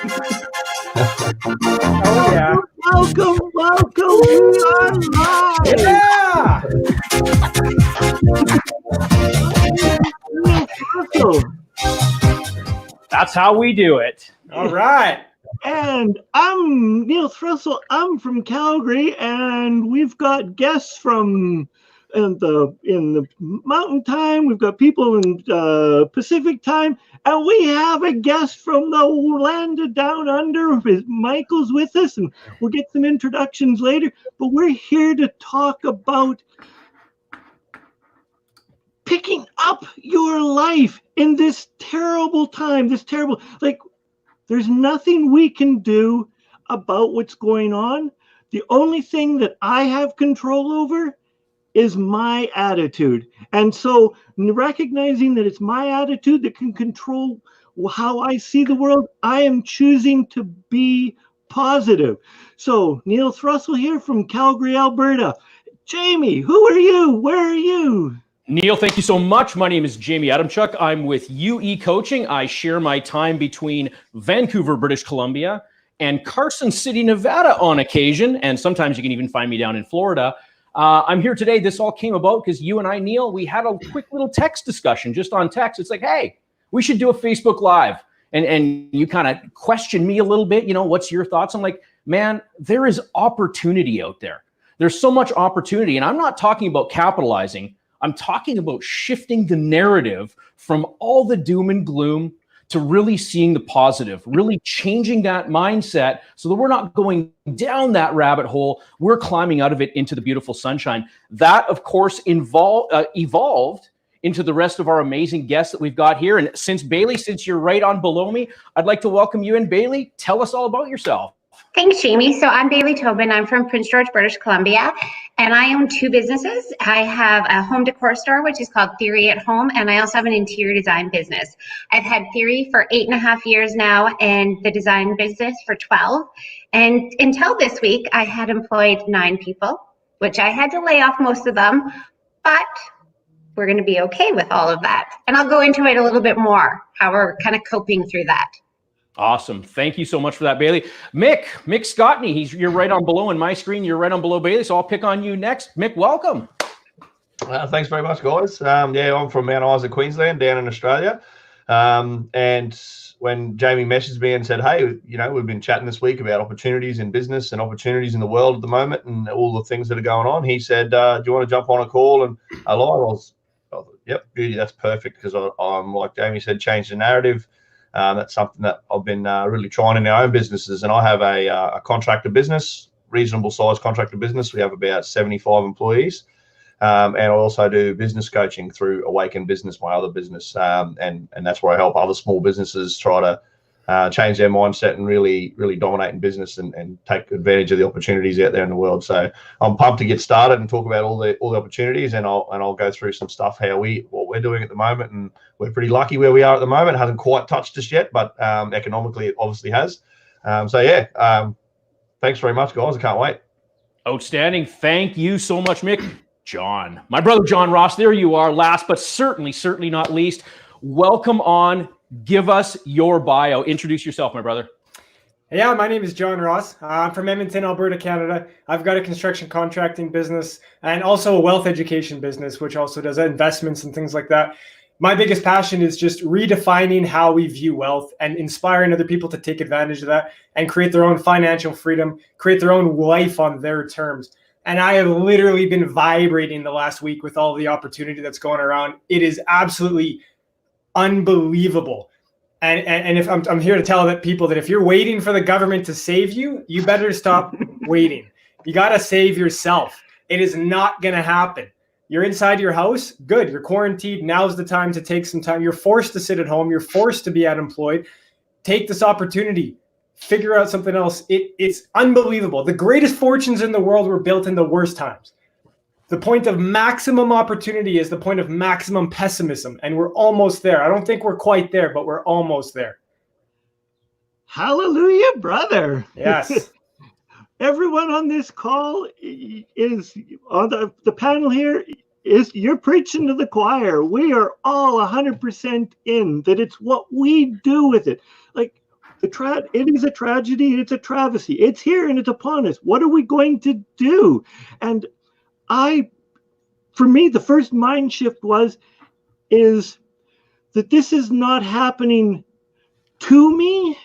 Oh, yeah. Welcome. We are live. Yeah. Neil Thrustle. That's how we do it. All right. And I'm Neil Thrustle. I'm from Calgary, and we've got guests from in the Mountain Time. We've got people in Pacific Time, and we have a guest from the land of down under. Michael's with us, and we'll get some introductions later. But we're here to talk about picking up your life in this terrible time. There's nothing we can do about what's going on. The only thing that I have control over is my attitude. And so recognizing that it's my attitude that can control how I see the world, I am choosing to be positive. So Neil Thrustle here from Calgary, Alberta. Jamie, who are you? Where are you? Neil, thank you so much. My name is Jamie Adamchuk. I'm with UE Coaching. I share my time between Vancouver, British Columbia, and Carson City, Nevada on occasion. And sometimes you can even find me down in Florida. I'm here today. This all came about because you and I, Neil, we had a quick little text discussion just on text. It's like, hey, we should do a Facebook Live. And you kind of questioned me a little bit. You know, what's your thoughts? I'm like, man, there is opportunity out there. There's so much opportunity. And I'm not talking about capitalizing. I'm talking about shifting the narrative from all the doom and gloom to really seeing the positive, really changing that mindset so that we're not going down that rabbit hole. We're climbing out of it into the beautiful sunshine. That, of course, evolved into the rest of our amazing guests that we've got here. And since you're right on below me, I'd like to welcome you in. Bailey, tell us all about yourself. Thanks, Jamie. So I'm Bailey Tobin. I'm from Prince George, British Columbia, and I own two businesses. I have a home decor store, which is called Theory at Home, and I also have an interior design business. I've had Theory for 8.5 years now, and the design business for 12. And until this week, I had employed 9 people, which I had to lay off most of them, but we're going to be okay with all of that. And I'll go into it a little bit more, how we're kind of coping through that. Awesome. Thank you so much for that, Bailey. Mick Scottney, you're right on below in my screen. You're right on below Bailey, so I'll pick on you next. Mick, welcome. Thanks very much, guys. I'm from Mount Isa, Queensland, down in Australia. And when Jamie messaged me and said, hey, you know, we've been chatting this week about opportunities in business and opportunities in the world at the moment and all the things that are going on, he said, do you want to jump on a call and live? I thought, yep, beauty, that's perfect, because I'm, like Jamie said, change the narrative. That's something that I've been really trying in our own businesses. And I have a contractor business, reasonable size contractor business. We have about 75 employees. And I also do business coaching through Awaken Business, my other business. And that's where I help other small businesses try to change their mindset and really dominate in business and take advantage of the opportunities out there in the world. So I'm pumped to get started and talk about all the opportunities, and I'll go through some stuff what we're doing at the moment. And we're pretty lucky where we are at the moment. It hasn't quite touched us yet, but economically it obviously has. Thanks very much, guys. I can't wait. Outstanding. Thank you so much, Mick. John, my brother John Ross, there you are. Last but certainly not least, welcome on. Give us your bio. Introduce yourself, my brother. Yeah, my name is John Ross. I'm from Edmonton, Alberta, Canada. I've got a construction contracting business and also a wealth education business, which also does investments and things like that. My biggest passion is just redefining how we view wealth and inspiring other people to take advantage of that and create their own financial freedom, create their own life on their terms. And I have literally been vibrating the last week with all the opportunity that's going around. It is absolutely unbelievable. And if I'm here to tell people that if you're waiting for the government to save you, you better stop waiting. You got to save yourself. It is not going to happen. You're inside your house. Good. You're quarantined. Now's the time to take some time. You're forced to sit at home. You're forced to be unemployed. Take this opportunity. Figure out something else. It's unbelievable. The greatest fortunes in the world were built in the worst times. The point of maximum opportunity is the point of maximum pessimism, and we're almost there. I don't think we're quite there, but we're almost there. Hallelujah, brother. Yes. Everyone on this call is on the panel here. You're preaching to the choir. We are all 100% in that. It's what we do with it. Like, It is a tragedy. It's a travesty. It's here and it's upon us. What are we going to do? And for me, the first mind shift is that this is not happening to me.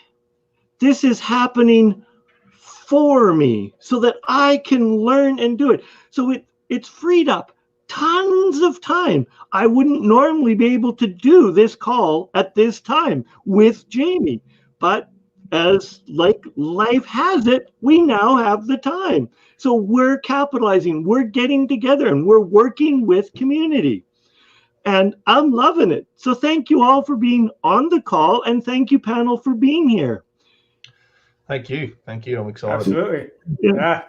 This is happening for me so that I can learn and do it. So it's freed up tons of time. I wouldn't normally be able to do this call at this time with Jamie, but as like life has it, we now have the time. So we're capitalizing, we're getting together, and we're working with community. And I'm loving it. So thank you all for being on the call, and thank you, panel, for being here. Thank you. I'm excited. Absolutely. Yeah. Yeah.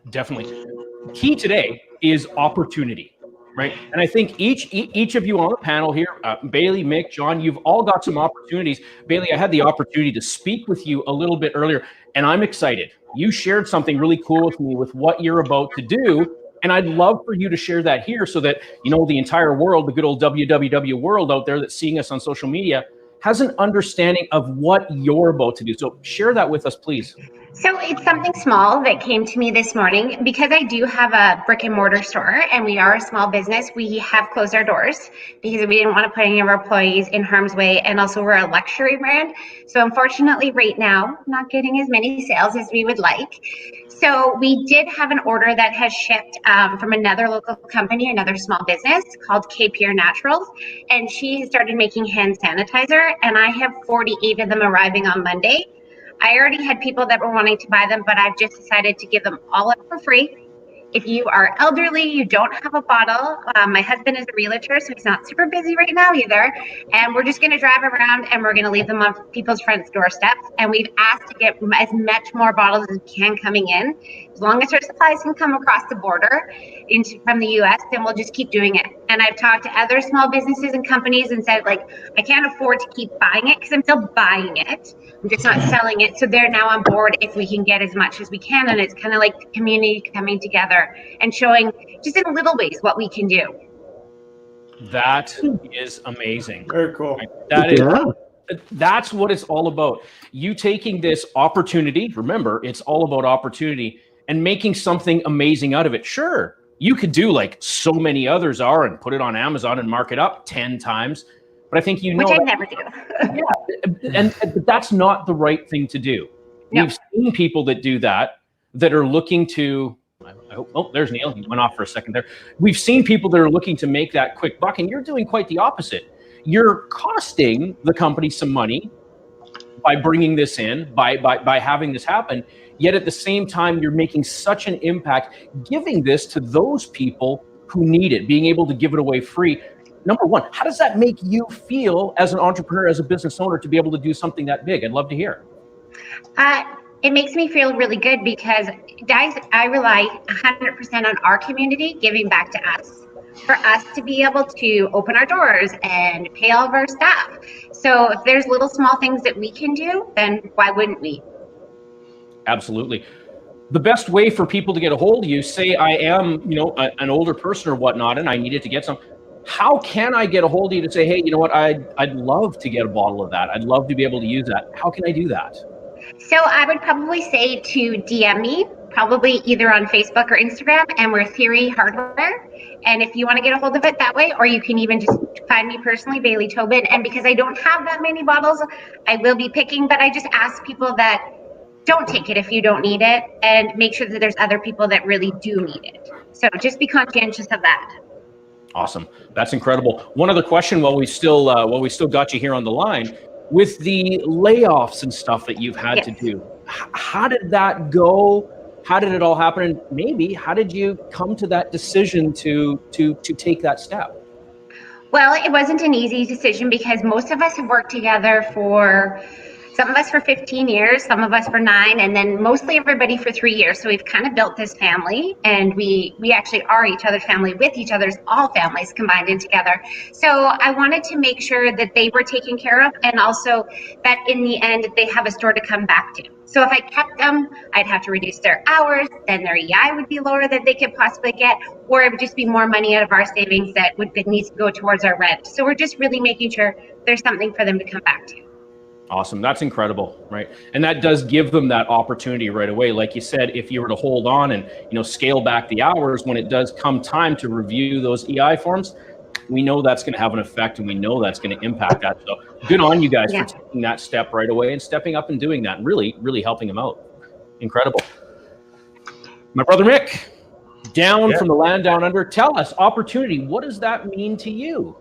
Definitely. Key today is opportunity, right? And I think each of you on the panel here, Bailey, Mick, John, you've all got some opportunities. Bailey, I had the opportunity to speak with you a little bit earlier, and I'm excited. You shared something really cool with me with what you're about to do, and I'd love for you to share that here so that, the entire world, the good old WWW world out there that's seeing us on social media, has an understanding of what you're about to do. So share that with us, please. So it's something small that came to me this morning because I do have a brick and mortar store and we are a small business. We have closed our doors because we didn't want to put any of our employees in harm's way. And also we're a luxury brand. So unfortunately right now, not getting as many sales as we would like. So we did have an order that has shipped from another local company, another small business called Pure Naturals. And she has started making hand sanitizer and I have 48 of them arriving on Monday. I already had people that were wanting to buy them, but I've just decided to give them all up for free. If you are elderly, you don't have a bottle. My husband is a realtor, so he's not super busy right now either. And we're just going to drive around and we're going to leave them on people's front doorsteps. And we've asked to get as much more bottles as we can coming in. As long as our supplies can come across the border from the U.S., then we'll just keep doing it. And I've talked to other small businesses and companies and said, I can't afford to keep buying it because I'm still buying it. I'm just not selling it. So they're now on board if we can get as much as we can. And it's kind of like the community coming together and showing just in little ways what we can do. That is amazing. Very cool. That's what it's all about. You taking this opportunity, remember, it's all about opportunity, and making something amazing out of it. Sure, you could do like so many others are and put it on Amazon and mark it up 10 times. But I think which I never do. But that's not the right thing to do. No. We've seen people that do that are looking to, there's Neil. He went off for a second there. We've seen people that are looking to make that quick buck, and you're doing quite the opposite. You're costing the company some money by bringing this in, by having this happen. Yet at the same time, you're making such an impact, giving this to those people who need it, being able to give it away free. Number one, how does that make you feel as an entrepreneur, as a business owner, to be able to do something that big? I'd love to hear. It makes me feel really good because, guys, I rely 100% on our community giving back to us, for us to be able to open our doors and pay all of our staff. So if there's little small things that we can do, then why wouldn't we? Absolutely. The best way for people to get a hold of you, say I am, an older person or whatnot, and I needed to get some. How can I get a hold of you to say, hey, you know what, I'd love to get a bottle of that. I'd love to be able to use that. How can I do that? So I would probably say to DM me, probably either on Facebook or Instagram, and we're Theory Hardware. And if you want to get a hold of it that way, or you can even just find me personally, Bailey Tobin. And because I don't have that many bottles, I will be picking, but I just ask people that don't take it if you don't need it, and make sure that there's other people that really do need it. So just be conscientious of that. Awesome. That's incredible. One other question while we still got you here on the line, with the layoffs and stuff that you've had to do, how did that go? How did it all happen? And maybe how did you come to that decision to take that step? Well, it wasn't an easy decision because most of us have worked together for, some of us for 15 years, some of us for 9, and then mostly everybody for 3 years. So we've kind of built this family, and we actually are each other's family with each other's, all families combined in together. So I wanted to make sure that they were taken care of, and also that in the end, they have a store to come back to. So if I kept them, I'd have to reduce their hours, then their EI would be lower than they could possibly get, or it would just be more money out of our savings that need to go towards our rent. So we're just really making sure there's something for them to come back to. Awesome. That's incredible, right? And that does give them that opportunity right away. Like you said, if you were to hold on and, scale back the hours when it does come time to review those EI forms, we know that's going to have an effect, and we know that's going to impact that. So good on you guys for taking that step right away and stepping up and doing that and really, really helping them out. Incredible. My brother Mick, down from the land down under, tell us, opportunity, what does that mean to you?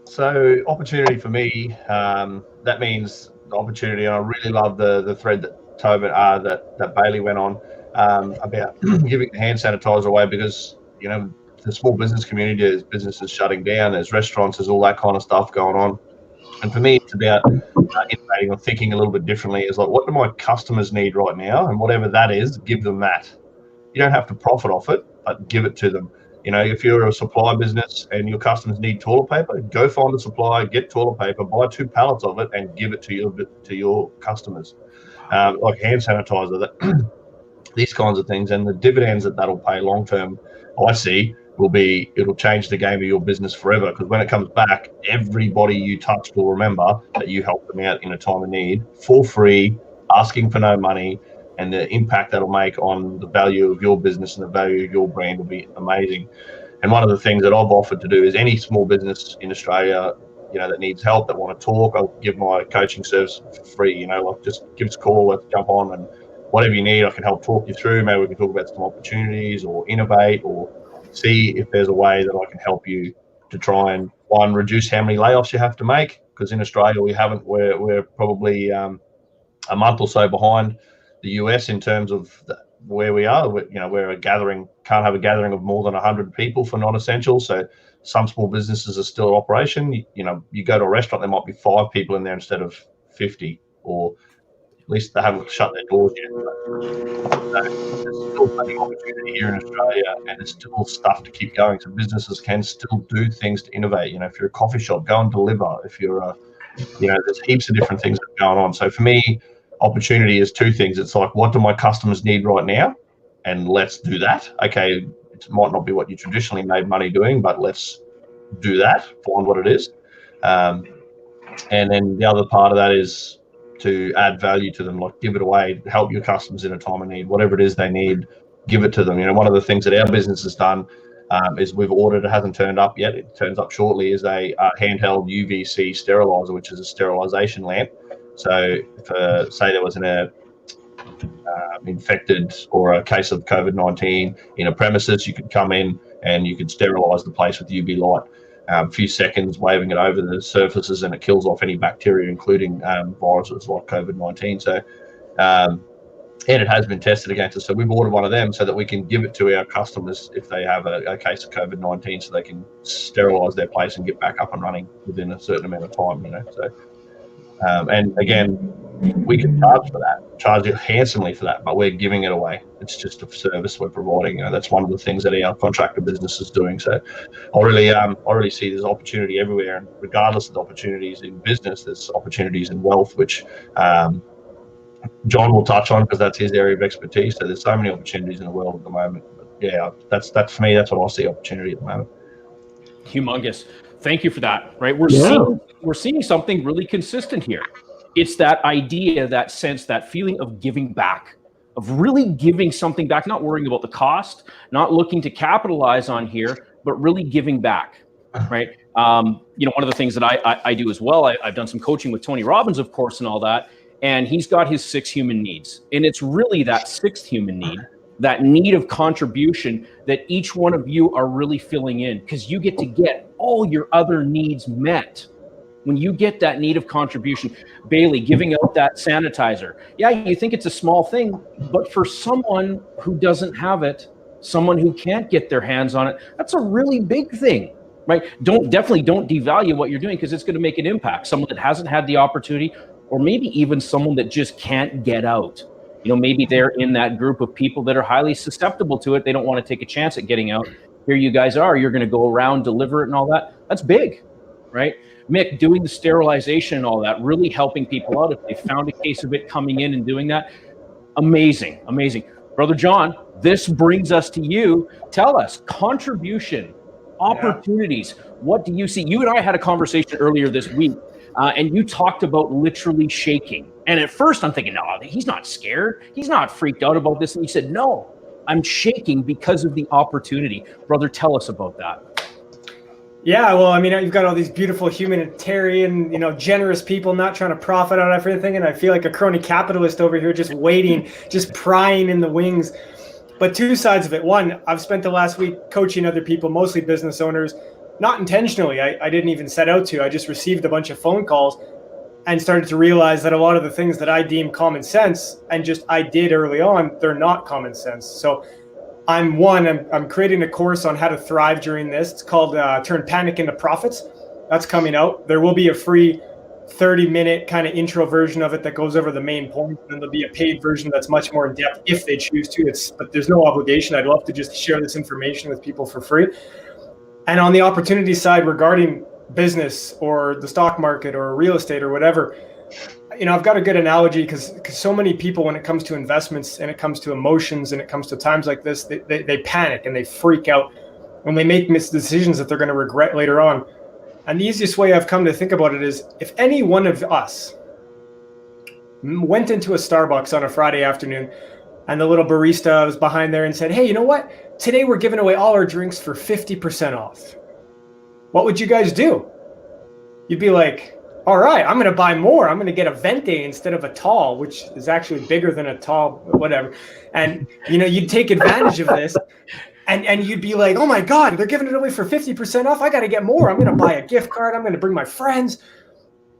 So opportunity for me, that means the opportunity. And I really love the thread that Tobin, that Bailey went on about giving the hand sanitizer away, because the small business community, there's businesses shutting down, there's restaurants, there's all that kind of stuff going on. And for me, it's about innovating or thinking a little bit differently. It's like, what do my customers need right now? And whatever that is, give them that. You don't have to profit off it, but give it to them. If you're a supply business and your customers need toilet paper, go find a supplier, get toilet paper, buy 2 pallets of it, and give it to your customers. Like hand sanitizer, these kinds of things, and the dividends that'll pay long term, I see, it'll change the game of your business forever. Because when it comes back, everybody you touched will remember that you helped them out in a time of need for free, asking for no money. And the impact that'll make on the value of your business and the value of your brand will be amazing. And one of the things that I've offered to do is any small business in Australia, that needs help, that want to talk, I'll give my coaching service for free. Like, just give us a call, let's jump on, and whatever you need, I can help talk you through. Maybe we can talk about some opportunities or innovate, or see if there's a way that I can help you to try and, one, reduce how many layoffs you have to make. Because in Australia, we're probably a month or so behind the US in terms of where we are. We're can't have a gathering of more than 100 people for non-essential. So some small businesses are still in operation. You go to a restaurant, there might be 5 people in there instead of 50, or at least they haven't shut their doors yet. There's still plenty of opportunity here in Australia, and there's still stuff to keep going. So businesses can still do things to innovate. If you're a coffee shop, go and deliver. If you're there's heaps of different things that are going on. So for me, opportunity is 2 things. It's like, what do my customers need right now? And let's do that. Okay, it might not be what you traditionally made money doing, but let's do that, find what it is. And then the other part of that is to add value to them, like give it away, help your customers in a time of need, whatever it is they need, give it to them. One of the things that our business has done is we've ordered, it hasn't turned up yet, it turns up shortly, is a handheld UVC sterilizer, which is a sterilization lamp. So if, say there was an infected or a case of COVID-19 in a premises, you could come in and you could sterilize the place with UV light. A few seconds, waving it over the surfaces, and it kills off any bacteria, including viruses like COVID-19. So, and it has been tested against us. So we've ordered one of them so that we can give it to our customers if they have a case of COVID-19, so they can sterilize their place and get back up and running within a certain amount of time. So. And again, we can charge it handsomely for that, but we're giving it away. It's just a service we're providing. That's one of the things that our contractor business is doing. So I really see there's opportunity everywhere, and regardless of the opportunities in business, there's opportunities in wealth, which John will touch on because that's his area of expertise. So there's so many opportunities in the world at the moment. But yeah, that's for me, that's what I see opportunity at the moment. Humongous. Thank you for that. Right, we're seeing something really consistent here. It's that idea, that sense, that feeling of giving back, of really giving something back, not worrying about the cost, not looking to capitalize on here, but really giving back. Right. One of the things that I do as well, I've done some coaching with Tony Robbins, of course, and all that. And he's got his 6 human needs. And it's really that 6th human need, that need of contribution that each one of you are really filling in, because you get to get all your other needs met. When you get that need of contribution, Bailey, giving out that sanitizer. Yeah, you think it's a small thing, but for someone who doesn't have it, someone who can't get their hands on it, that's a really big thing, right? Definitely don't devalue what you're doing, because it's going to make an impact. Someone that hasn't had the opportunity, or maybe even someone that just can't get out. Maybe they're in that group of people that are highly susceptible to it. They don't want to take a chance at getting out. Here you guys are. You're going to go around, deliver it and all that. That's big, right? Mick, doing the sterilization and all that, really helping people out if they found a case of it, coming in and doing that. Amazing, amazing. Brother John, this brings us to you. Tell us, contribution, opportunities. What do you see? You and I had a conversation earlier this week And you talked about literally shaking. And at first I'm thinking, no, he's not scared. He's not freaked out about this. And you said, no, I'm shaking because of the opportunity. Brother, tell us about that. Yeah, well, I mean, you've got all these beautiful humanitarian, generous people not trying to profit out of everything. And I feel like a crony capitalist over here just waiting, just prying in the wings. But two sides of it. One, I've spent the last week coaching other people, mostly business owners, not intentionally. I didn't even set out to. I just received a bunch of phone calls and started to realize that a lot of the things that I deem common sense and just I did early on, they're not common sense. So I'm creating a course on how to thrive during this. It's called Turn Panic into Profits. That's coming out. There will be a free 30-minute kind of intro version of it that goes over the main points. And there'll be a paid version that's much more in depth if they choose to. But there's no obligation. I'd love to just share this information with people for free. And on the opportunity side regarding business or the stock market or real estate or whatever, I've got a good analogy because so many people, when it comes to investments and it comes to emotions and it comes to times like this, they panic and they freak out when they make decisions that they're going to regret later on. And the easiest way I've come to think about it is if any one of us went into a Starbucks on a Friday afternoon and the little barista was behind there and said, hey, you know what? Today we're giving away all our drinks for 50% off. What would you guys do? You'd be like, all right, I'm going to buy more. I'm going to get a venti instead of a tall, which is actually bigger than a tall, whatever. And, you'd take advantage of this and you'd be like, oh my God, they're giving it away for 50% off. I got to get more. I'm going to buy a gift card. I'm going to bring my friends.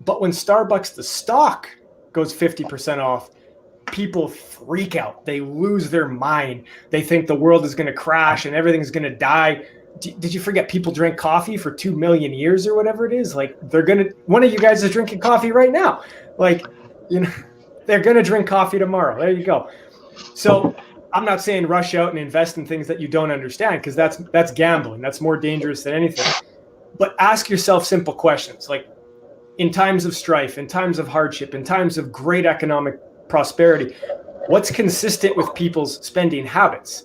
But when Starbucks, the stock goes 50% off, people freak out. They lose their mind. They think the world is going to crash and everything's going to die. Did you forget people drank coffee for 2 million years or whatever it is? Like one of you guys is drinking coffee right now. Like, they're going to drink coffee tomorrow. There you go. So I'm not saying rush out and invest in things that you don't understand, because that's gambling. That's more dangerous than anything. But ask yourself simple questions. Like, in times of strife, in times of hardship, in times of great economic prosperity, what's consistent with people's spending habits?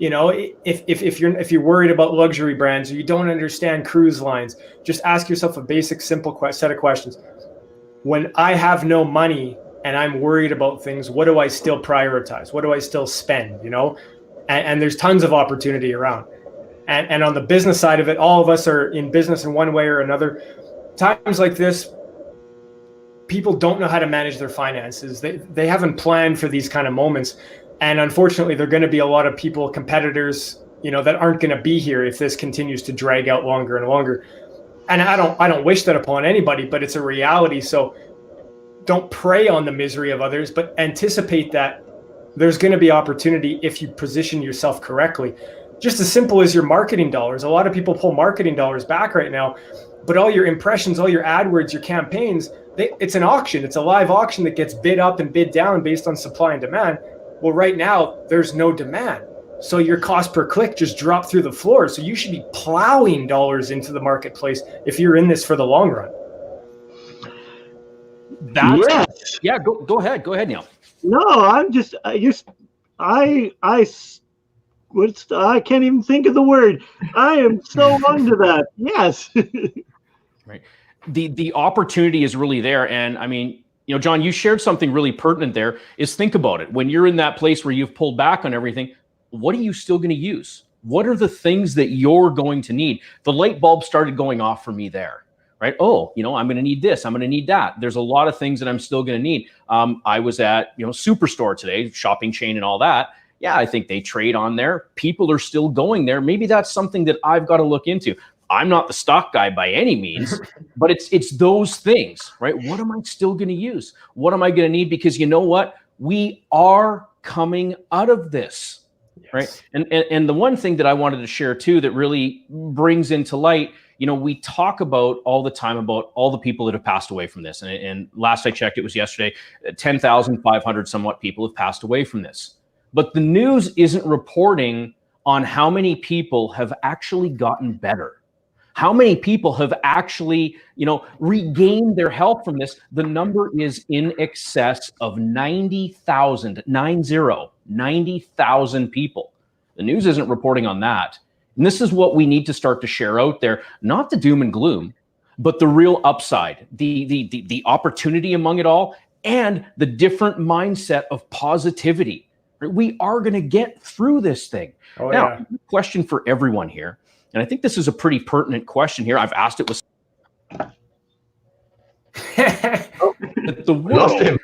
If you're worried about luxury brands or you don't understand cruise lines, just ask yourself a basic, simple set of questions. When I have no money and I'm worried about things, what do I still prioritize? What do I still spend? And there's tons of opportunity around. And on the business side of it, all of us are in business in one way or another. Times like this, people don't know how to manage their finances. They haven't planned for these kind of moments. And unfortunately, there are going to be a lot of people, competitors, that aren't going to be here if this continues to drag out longer and longer. And I don't wish that upon anybody, but it's a reality. So don't prey on the misery of others, but anticipate that there's going to be opportunity if you position yourself correctly. Just as simple as your marketing dollars. A lot of people pull marketing dollars back right now, but all your impressions, all your AdWords, your campaigns, it's an auction. It's a live auction that gets bid up and bid down based on supply and demand. Well, right now, there's no demand. So your cost per click just dropped through the floor. So you should be plowing dollars into the marketplace if you're in this for the long run. Yeah, go ahead. Go ahead, Neil. No, I can't even think of the word. I am so onto that. Yes. Right. The opportunity is really there. And I mean, John, you shared something really pertinent there. Is think about it. When you're in that place where you've pulled back on everything, what are you still going to use? What are the things that you're going to need? The light bulb started going off for me there, right? Oh, I'm going to need this. I'm going to need that. There's a lot of things that I'm still going to need. I was at, Superstore today, shopping chain and all that. Yeah, I think they trade on there. People are still going there. Maybe that's something that I've got to look into. I'm not the stock guy by any means, but it's those things, right? What am I still going to use? What am I going to need? Because you know what? We are coming out of this, yes. Right? And the one thing that I wanted to share too that really brings into light, we talk about all the time about all the people that have passed away from this. And last I checked, it was yesterday, 10,500 somewhat people have passed away from this. But the news isn't reporting on how many people have actually gotten better. How many people have actually, regained their health from this? The number is in excess of 90,000 people. The news isn't reporting on that. And this is what we need to start to share out there, not the doom and gloom, but the real upside, the opportunity among it all, and the different mindset of positivity. Right? We are going to get through this thing. Oh, now, yeah. question for everyone here, and I think this is a pretty pertinent question here. I've asked it with the We lost world. him.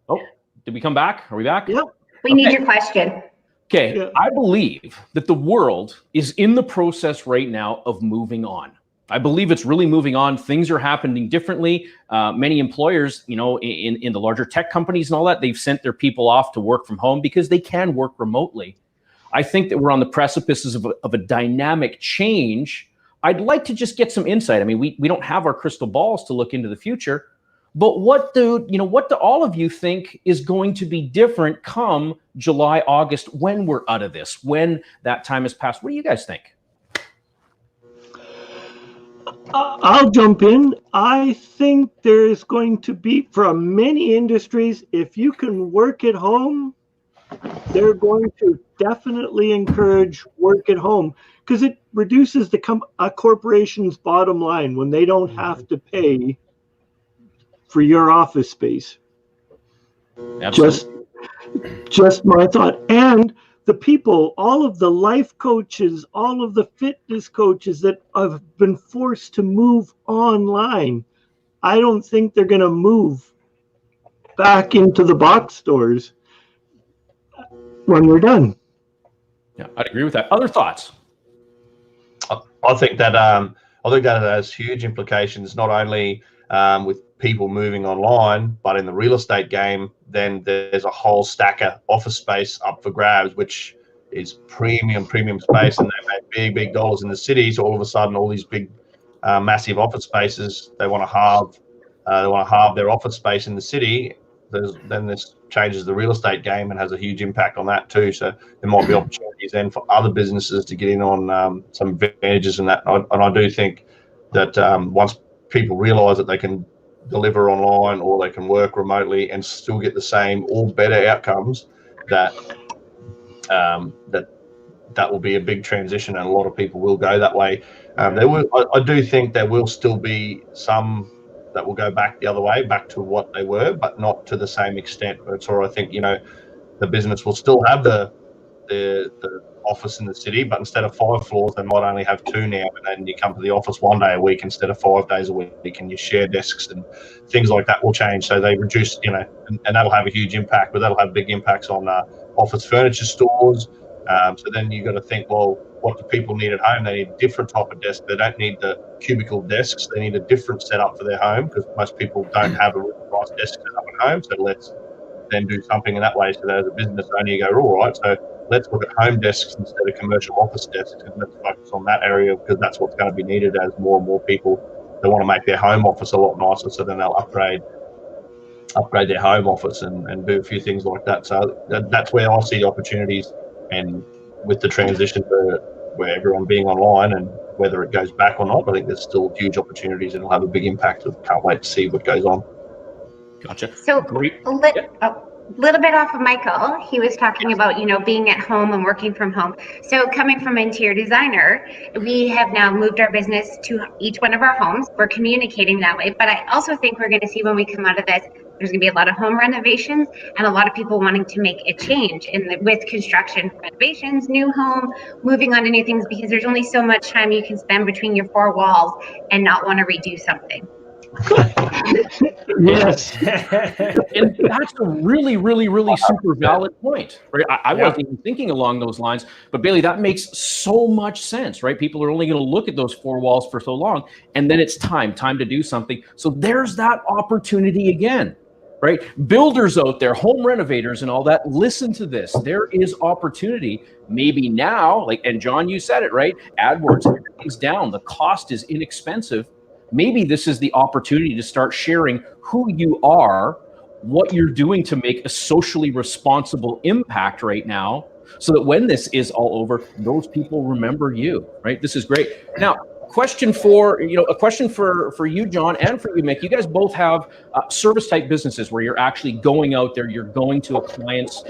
Oh, did we come back? Are we back? Yep. We need your question. Okay, Yeah. I believe that the world is in the process right now of moving on. I believe it's really moving on. Things are happening differently. Many employers, in the larger tech companies and all that, they've sent their people off to work from home because they can work remotely. I think that we're on the precipices of a dynamic change. I'd like to just get some insight. I mean, we don't have our crystal balls to look into the future, but what do all of you think is going to be different come July, August, when we're out of this, when that time has passed? What do you guys think? I'll jump in. I think there's going to be, from many industries, if you can work at home, they're going to definitely encourage work at home because it reduces a corporation's bottom line when they don't have to pay for your office space. Absolutely. Just my thought. And the people, all of the life coaches, all of the fitness coaches that have been forced to move online, I don't think they're going to move back into the box stores when we're done. Yeah, I'd agree with that. Other thoughts? I think that has huge implications, not only with people moving online, but in the real estate game, then there's a whole stack of office space up for grabs, which is premium space, and they make big dollars in the city. So all of a sudden, all these big, massive office spaces, they want to halve their office space in the city. Then this changes the real estate game and has a huge impact on that too. So there might be opportunities then for other businesses to get in on some advantages in that. And I do think that once people realise that they can deliver online or they can work remotely and still get the same or better outcomes, that will be a big transition, and a lot of people will go that way. I do think there will still be some that will go back the other way, back to what they were, but not to the same extent. So I think the business will still have the office in the city, but instead of 5 floors, they might only have 2 now, and then you come to the office 1 day a week instead of 5 days a week, and you share desks and things like that will change. So they reduce, and that'll have a huge impact, but that'll have big impacts on office furniture stores. So then you've got to think, well, what do people need at home? They need a different type of desk. They don't need the cubicle desks. They need a different setup for their home, because most people don't have a really nice desk set up at home. So let's then do something in that way, so that as a business owner you go, all right, so let's look at home desks instead of commercial office desks, and let's focus on that area, because that's what's going to be needed as more and more people, they want to make their home office a lot nicer. So then they'll upgrade their home office and do a few things like that. So that's where I see opportunities, and with the transition to where everyone being online and whether it goes back or not, I think there's still huge opportunities, and it'll have a big impact. Can't wait to see what goes on. Gotcha. So Great. a little bit off of Michael, he was talking about, being at home and working from home. So coming from interior designer, we have now moved our business to each one of our homes. We're communicating that way. But I also think we're going to see when we come out of this, there's going to be a lot of home renovations and a lot of people wanting to make a change with construction, renovations, new home, moving on to new things, because there's only so much time you can spend between your 4 walls and not want to redo something. Yes. And that's a really, really, really super valid point, right? I wasn't even thinking along those lines, but Bailey, that makes so much sense, right? People are only going to look at those 4 walls for so long, and then it's time to do something. So there's that opportunity again, right? Builders out there, home renovators and all that, listen to this. There is opportunity. Maybe now, and John, you said it, right? AdWords, everything's down. The cost is inexpensive. Maybe this is the opportunity to start sharing who you are, what you're doing to make a socially responsible impact right now, so that when this is all over, those people remember you, right? This is great. Now, question for you, John, and for you, Mick. You guys both have service type businesses where you're actually going out there, you're going to a client's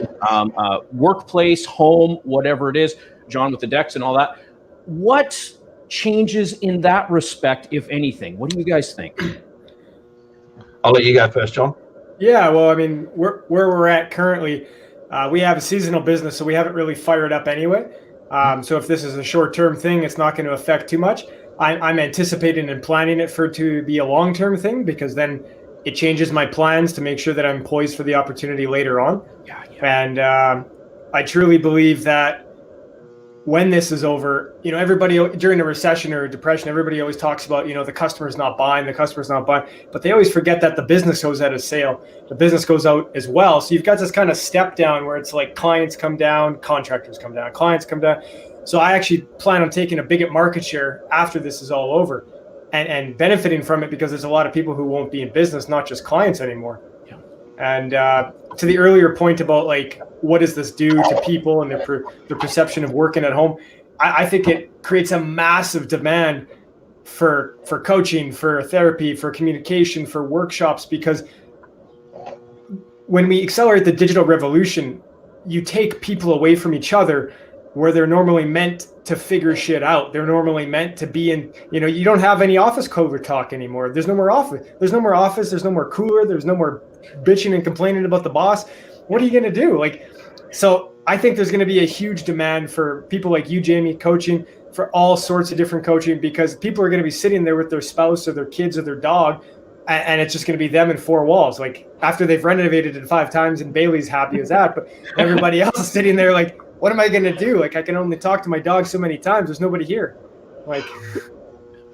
workplace, home, whatever it is. John with the decks and all that. What changes in that respect, if anything? What do you guys think? I'll let you go first, John. Yeah, well, I mean, where we're at currently, we have a seasonal business, so we haven't really fired up anyway. So if this is a short-term thing, it's not going to affect too much. I'm anticipating and planning it for it to be a long-term thing, because then it changes my plans to make sure that I'm poised for the opportunity later on. Yeah. And I truly believe that when this is over, everybody during a recession or a depression, everybody always talks about, the customer's not buying, but they always forget that the business goes out of sale. The business goes out as well. So you've got this kind of step down where it's like clients come down, contractors come down, clients come down. So I actually plan on taking a big market share after this is all over and benefiting from it, because there's a lot of people who won't be in business, not just clients anymore. Yeah. And to the earlier point about like, what does this do to people and their perception of working at home? I think it creates a massive demand for coaching, for therapy, for communication, for workshops, because when we accelerate the digital revolution, you take people away from each other where they're normally meant to figure shit out. They're normally meant to be in, you don't have any office COVID talk anymore. There's no more office. There's no more cooler. There's no more bitching and complaining about the boss. What are you going to do? So I think there's going to be a huge demand for people like you, Jamie, coaching, for all sorts of different coaching, because people are going to be sitting there with their spouse or their kids or their dog, and it's just going to be them in four walls. Like, after they've renovated it 5 times, and Bailey's happy as that, but everybody else is sitting there like, what am I going to do? Like, I can only talk to my dog so many times. There's nobody here. Like,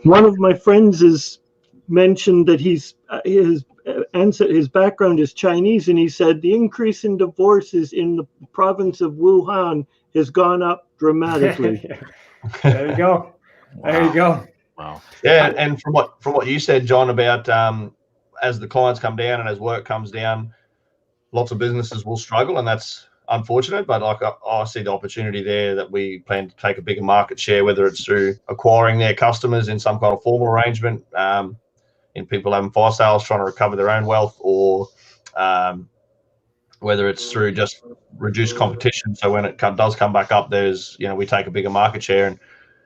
one of my friends has mentioned that his background is Chinese, and he said the increase in divorces in the province of Wuhan has gone up dramatically. There you go. Wow. There you go. Wow. Yeah, and from what you said, John, about as the clients come down and as work comes down, lots of businesses will struggle, and that's unfortunate. But I see the opportunity there that we plan to take a bigger market share, whether it's through acquiring their customers in some kind of formal arrangement, in people having fire sales trying to recover their own wealth, or whether it's through just reduced competition. So when it does come back up, there's, we take a bigger market share, and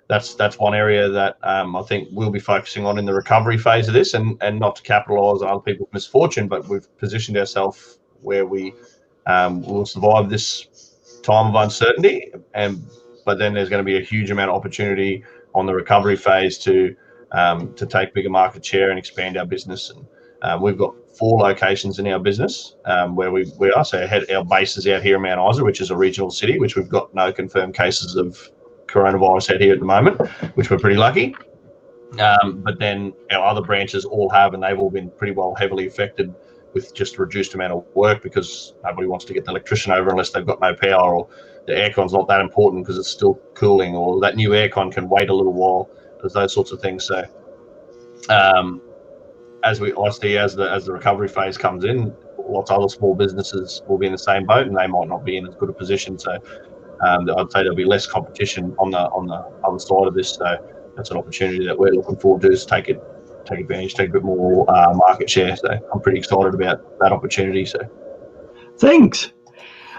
that's one area that I think we'll be focusing on in the recovery phase of this, and not to capitalise on other people's misfortune, but we've positioned ourselves where we will survive this time of uncertainty, but then there's going to be a huge amount of opportunity on the recovery phase to take bigger market share and expand our business. And we've got 4 locations in our business where we are. So our base is out here in Mount Isa, which is a regional city, which we've got no confirmed cases of coronavirus out here at the moment, which we're pretty lucky. But then our other branches all have, and they've all been pretty well heavily affected with just a reduced amount of work, because nobody wants to get the electrician over unless they've got no power, or the aircon's not that important because it's still cooling, or that new aircon can wait a little while. There's those sorts of things. So as the recovery phase comes in, lots of other small businesses will be in the same boat, and they might not be in as good a position. So I'd say there'll be less competition on the other side of this. So that's an opportunity that we're looking forward to, is take advantage, take a bit more market share. So I'm pretty excited about that opportunity. So thanks.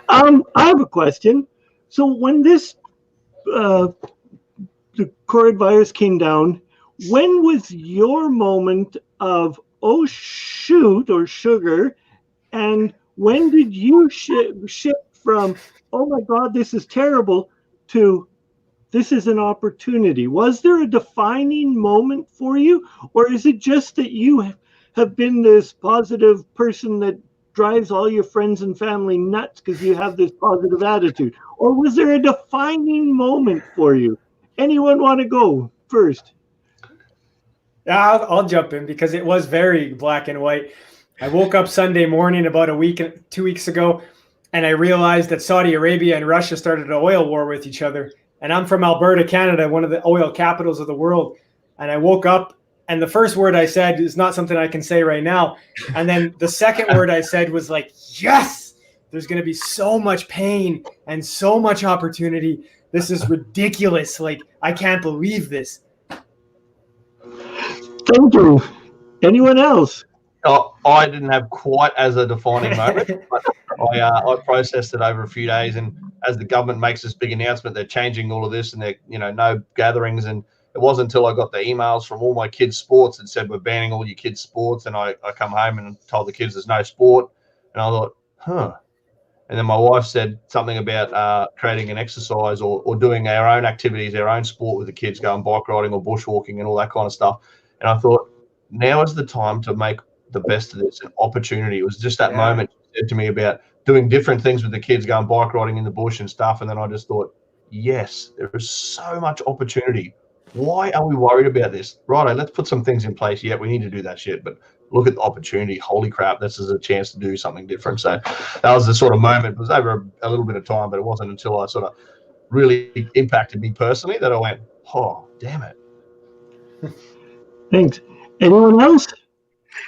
I have a question. So when this the COVID virus came down, when was your moment of, oh shoot, or sugar, and when did you shift from, oh my God, this is terrible, to this is an opportunity? Was there a defining moment for you, or is it just that you have been this positive person that drives all your friends and family nuts because you have this positive attitude? Or was there a defining moment for you? Anyone want to go first? Yeah, I'll jump in, because it was very black and white. I woke up Sunday morning about 2 weeks ago, and I realized that Saudi Arabia and Russia started an oil war with each other. And I'm from Alberta, Canada, one of the oil capitals of the world. And I woke up, and the first word I said is not something I can say right now. And then the second word I said was like, yes, there's going to be so much pain and so much opportunity. This is ridiculous. Like, I can't believe this. Thank you. Anyone else? I didn't have quite as a defining moment, but I processed it over a few days. And as the government makes this big announcement, they're changing all of this, and they're, no gatherings. it wasn't until I got the emails from all my kids' sports that said we're banning all your kids' sports, and I come home and told the kids there's no sport, and I thought, huh. And then my wife said something about creating an exercise or doing our own activities, our own sport with the kids, going bike riding or bushwalking and all that kind of stuff. And I thought, now is the time to make the best of this, an opportunity. It was just that moment she said to me about doing different things with the kids, going bike riding in the bush and stuff. And then I just thought, yes, there is so much opportunity. Why are we worried about this? Righto, let's put some things in place. Yeah, we need to do that shit, but look at the opportunity. Holy crap, this is a chance to do something different. So that was the sort of moment. It was over a little bit of time, but it wasn't until I sort of really impacted me personally that I went, oh, damn it. Thanks. Anyone else?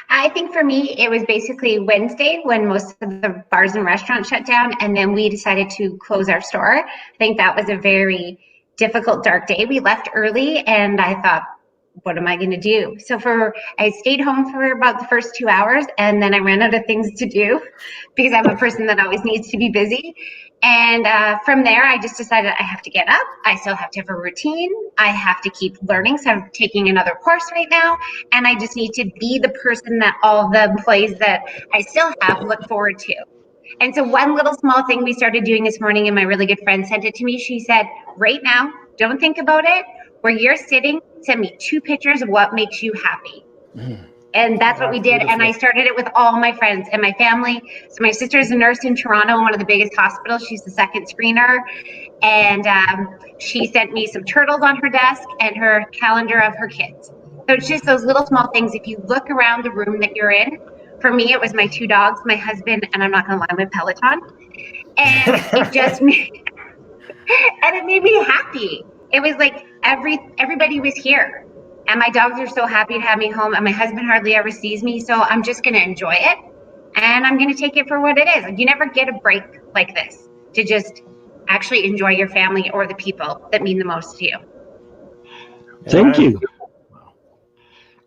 I think for me, it was basically Wednesday when most of the bars and restaurants shut down, and then we decided to close our store. I think that was a very difficult, dark day. We left early, and I thought, what am I going to do? So I stayed home for about the first 2 hours, and then I ran out of things to do because I'm a person that always needs to be busy. And from there, I just decided I have to get up. I still have to have a routine. I have to keep learning. So I'm taking another course right now, and I just need to be the person that all the employees that I still have look forward to. And so one little small thing we started doing this morning, and my really good friend sent it to me. She said, right now, don't think about it. Where you're sitting, send me 2 pictures of what makes you happy. And that's what we did. Beautiful. And I started it with all my friends and my family. So my sister's a nurse in Toronto, one of the biggest hospitals. She's the second screener. And she sent me some turtles on her desk and her calendar of her kids. So it's just those little small things. If you look around the room that you're in, for me, it was my 2 dogs, my husband, and I'm not going to lie, my Peloton. And it just made, and it made me happy. It was like everybody was here. And my dogs are so happy to have me home, and my husband hardly ever sees me, so I'm just going to enjoy it, and I'm going to take it for what it is. You never get a break like this to just actually enjoy your family or the people that mean the most to you. Thank you.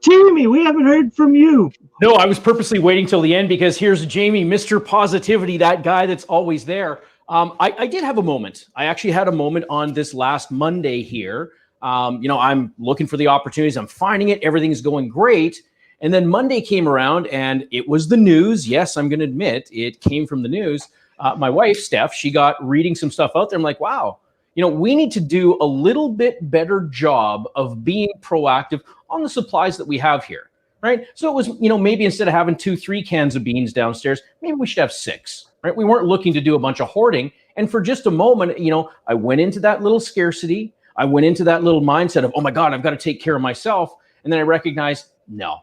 Jamie, we haven't heard from you. No, I was purposely waiting till the end because here's Jamie, Mr. Positivity, that guy that's always there. I did have a moment. I actually had a moment on this last Monday here. I'm looking for the opportunities. I'm finding it. Everything's going great. And then Monday came around and it was the news. Yes, I'm going to admit it came from the news. My wife, Steph, she got reading some stuff out there. I'm like, wow, we need to do a little bit better job of being proactive on the supplies that we have here. Right. So it was, maybe instead of having 2-3 cans of beans downstairs, maybe we should have 6. Right. We weren't looking to do a bunch of hoarding. And for just a moment, I went into that little scarcity. I went into that little mindset of, oh my God, I've got to take care of myself. And then I recognized, no,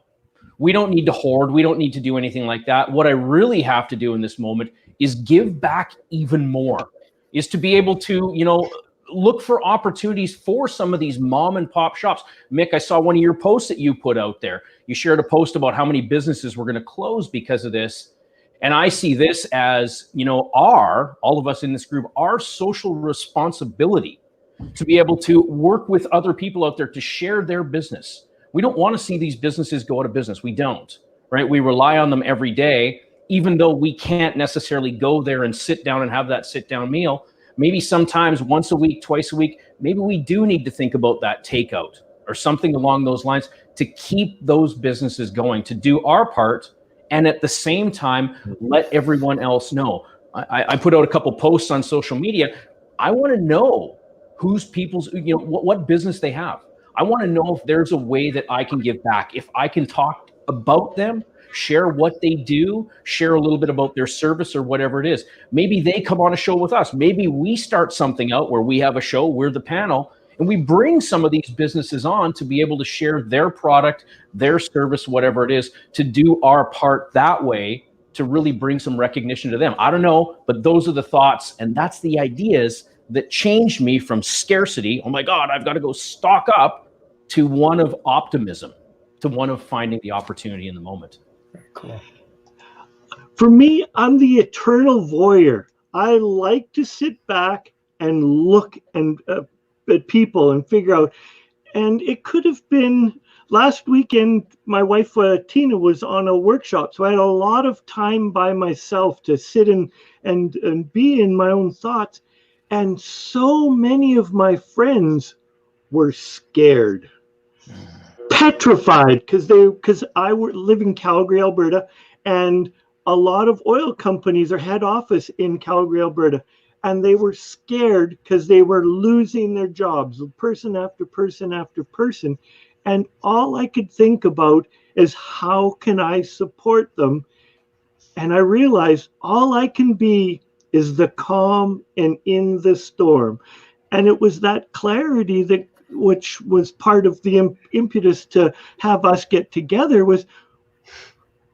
we don't need to hoard. We don't need to do anything like that. What I really have to do in this moment is give back even more, is to be able to, look for opportunities for some of these mom and pop shops. Mick, I saw one of your posts that you put out there. You shared a post about how many businesses were going to close because of this. And I see this as, all of us in this group, our social responsibility to be able to work with other people out there to share their business. We don't want to see these businesses go out of business. We don't, right? We rely on them every day, even though we can't necessarily go there and sit down and have that sit down meal. Maybe sometimes once a week, twice a week, maybe we do need to think about that takeout or something along those lines to keep those businesses going, to do our part. And at the same time, let everyone else know. I put out a couple posts on social media. I want to know whose people's, what business they have. I want to know if there's a way that I can give back, if I can talk about them, share what they do, share a little bit about their service or whatever it is. Maybe they come on a show with us. Maybe we start something out where we have a show, we're the panel, and we bring some of these businesses on to be able to share their product, their service, whatever it is, to do our part that way to really bring some recognition to them. I don't know, but those are the thoughts, and that's the ideas that changed me from scarcity, oh my God, I've got to go stock up, to one of optimism, to one of finding the opportunity in the moment. Very cool. For me, I'm the eternal voyeur. I like to sit back and look at people and figure out. And it could have been last weekend, my wife, Tina, was on a workshop. So I had a lot of time by myself to sit and be in my own thoughts. And so many of my friends were scared, petrified, because I live in Calgary, Alberta, and a lot of oil companies are head office in Calgary, Alberta, and they were scared because they were losing their jobs, person after person after person. And all I could think about is, how can I support them? And I realized all I can be is the calm and in the storm. And it was that clarity that, which was part of the impetus to have us get together, was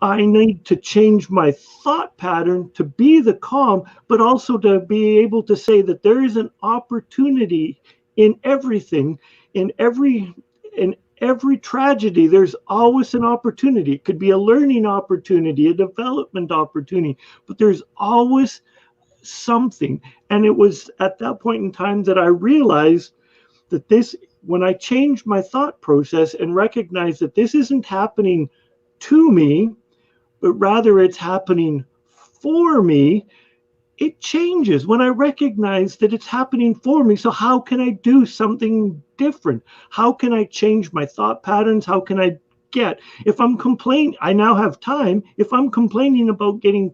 I need to change my thought pattern to be the calm, but also to be able to say that there is an opportunity in everything, in every tragedy. There's always an opportunity. It could be a learning opportunity, a development opportunity, but there's always something. And it was at that point in time that I realized that when I changed my thought process and recognized that this isn't happening to me, but rather it's happening for me, it changes when I recognize that it's happening for me. So how can I do something different? How can I change my thought patterns? How can I if I'm complaining, I now have time. If I'm complaining about getting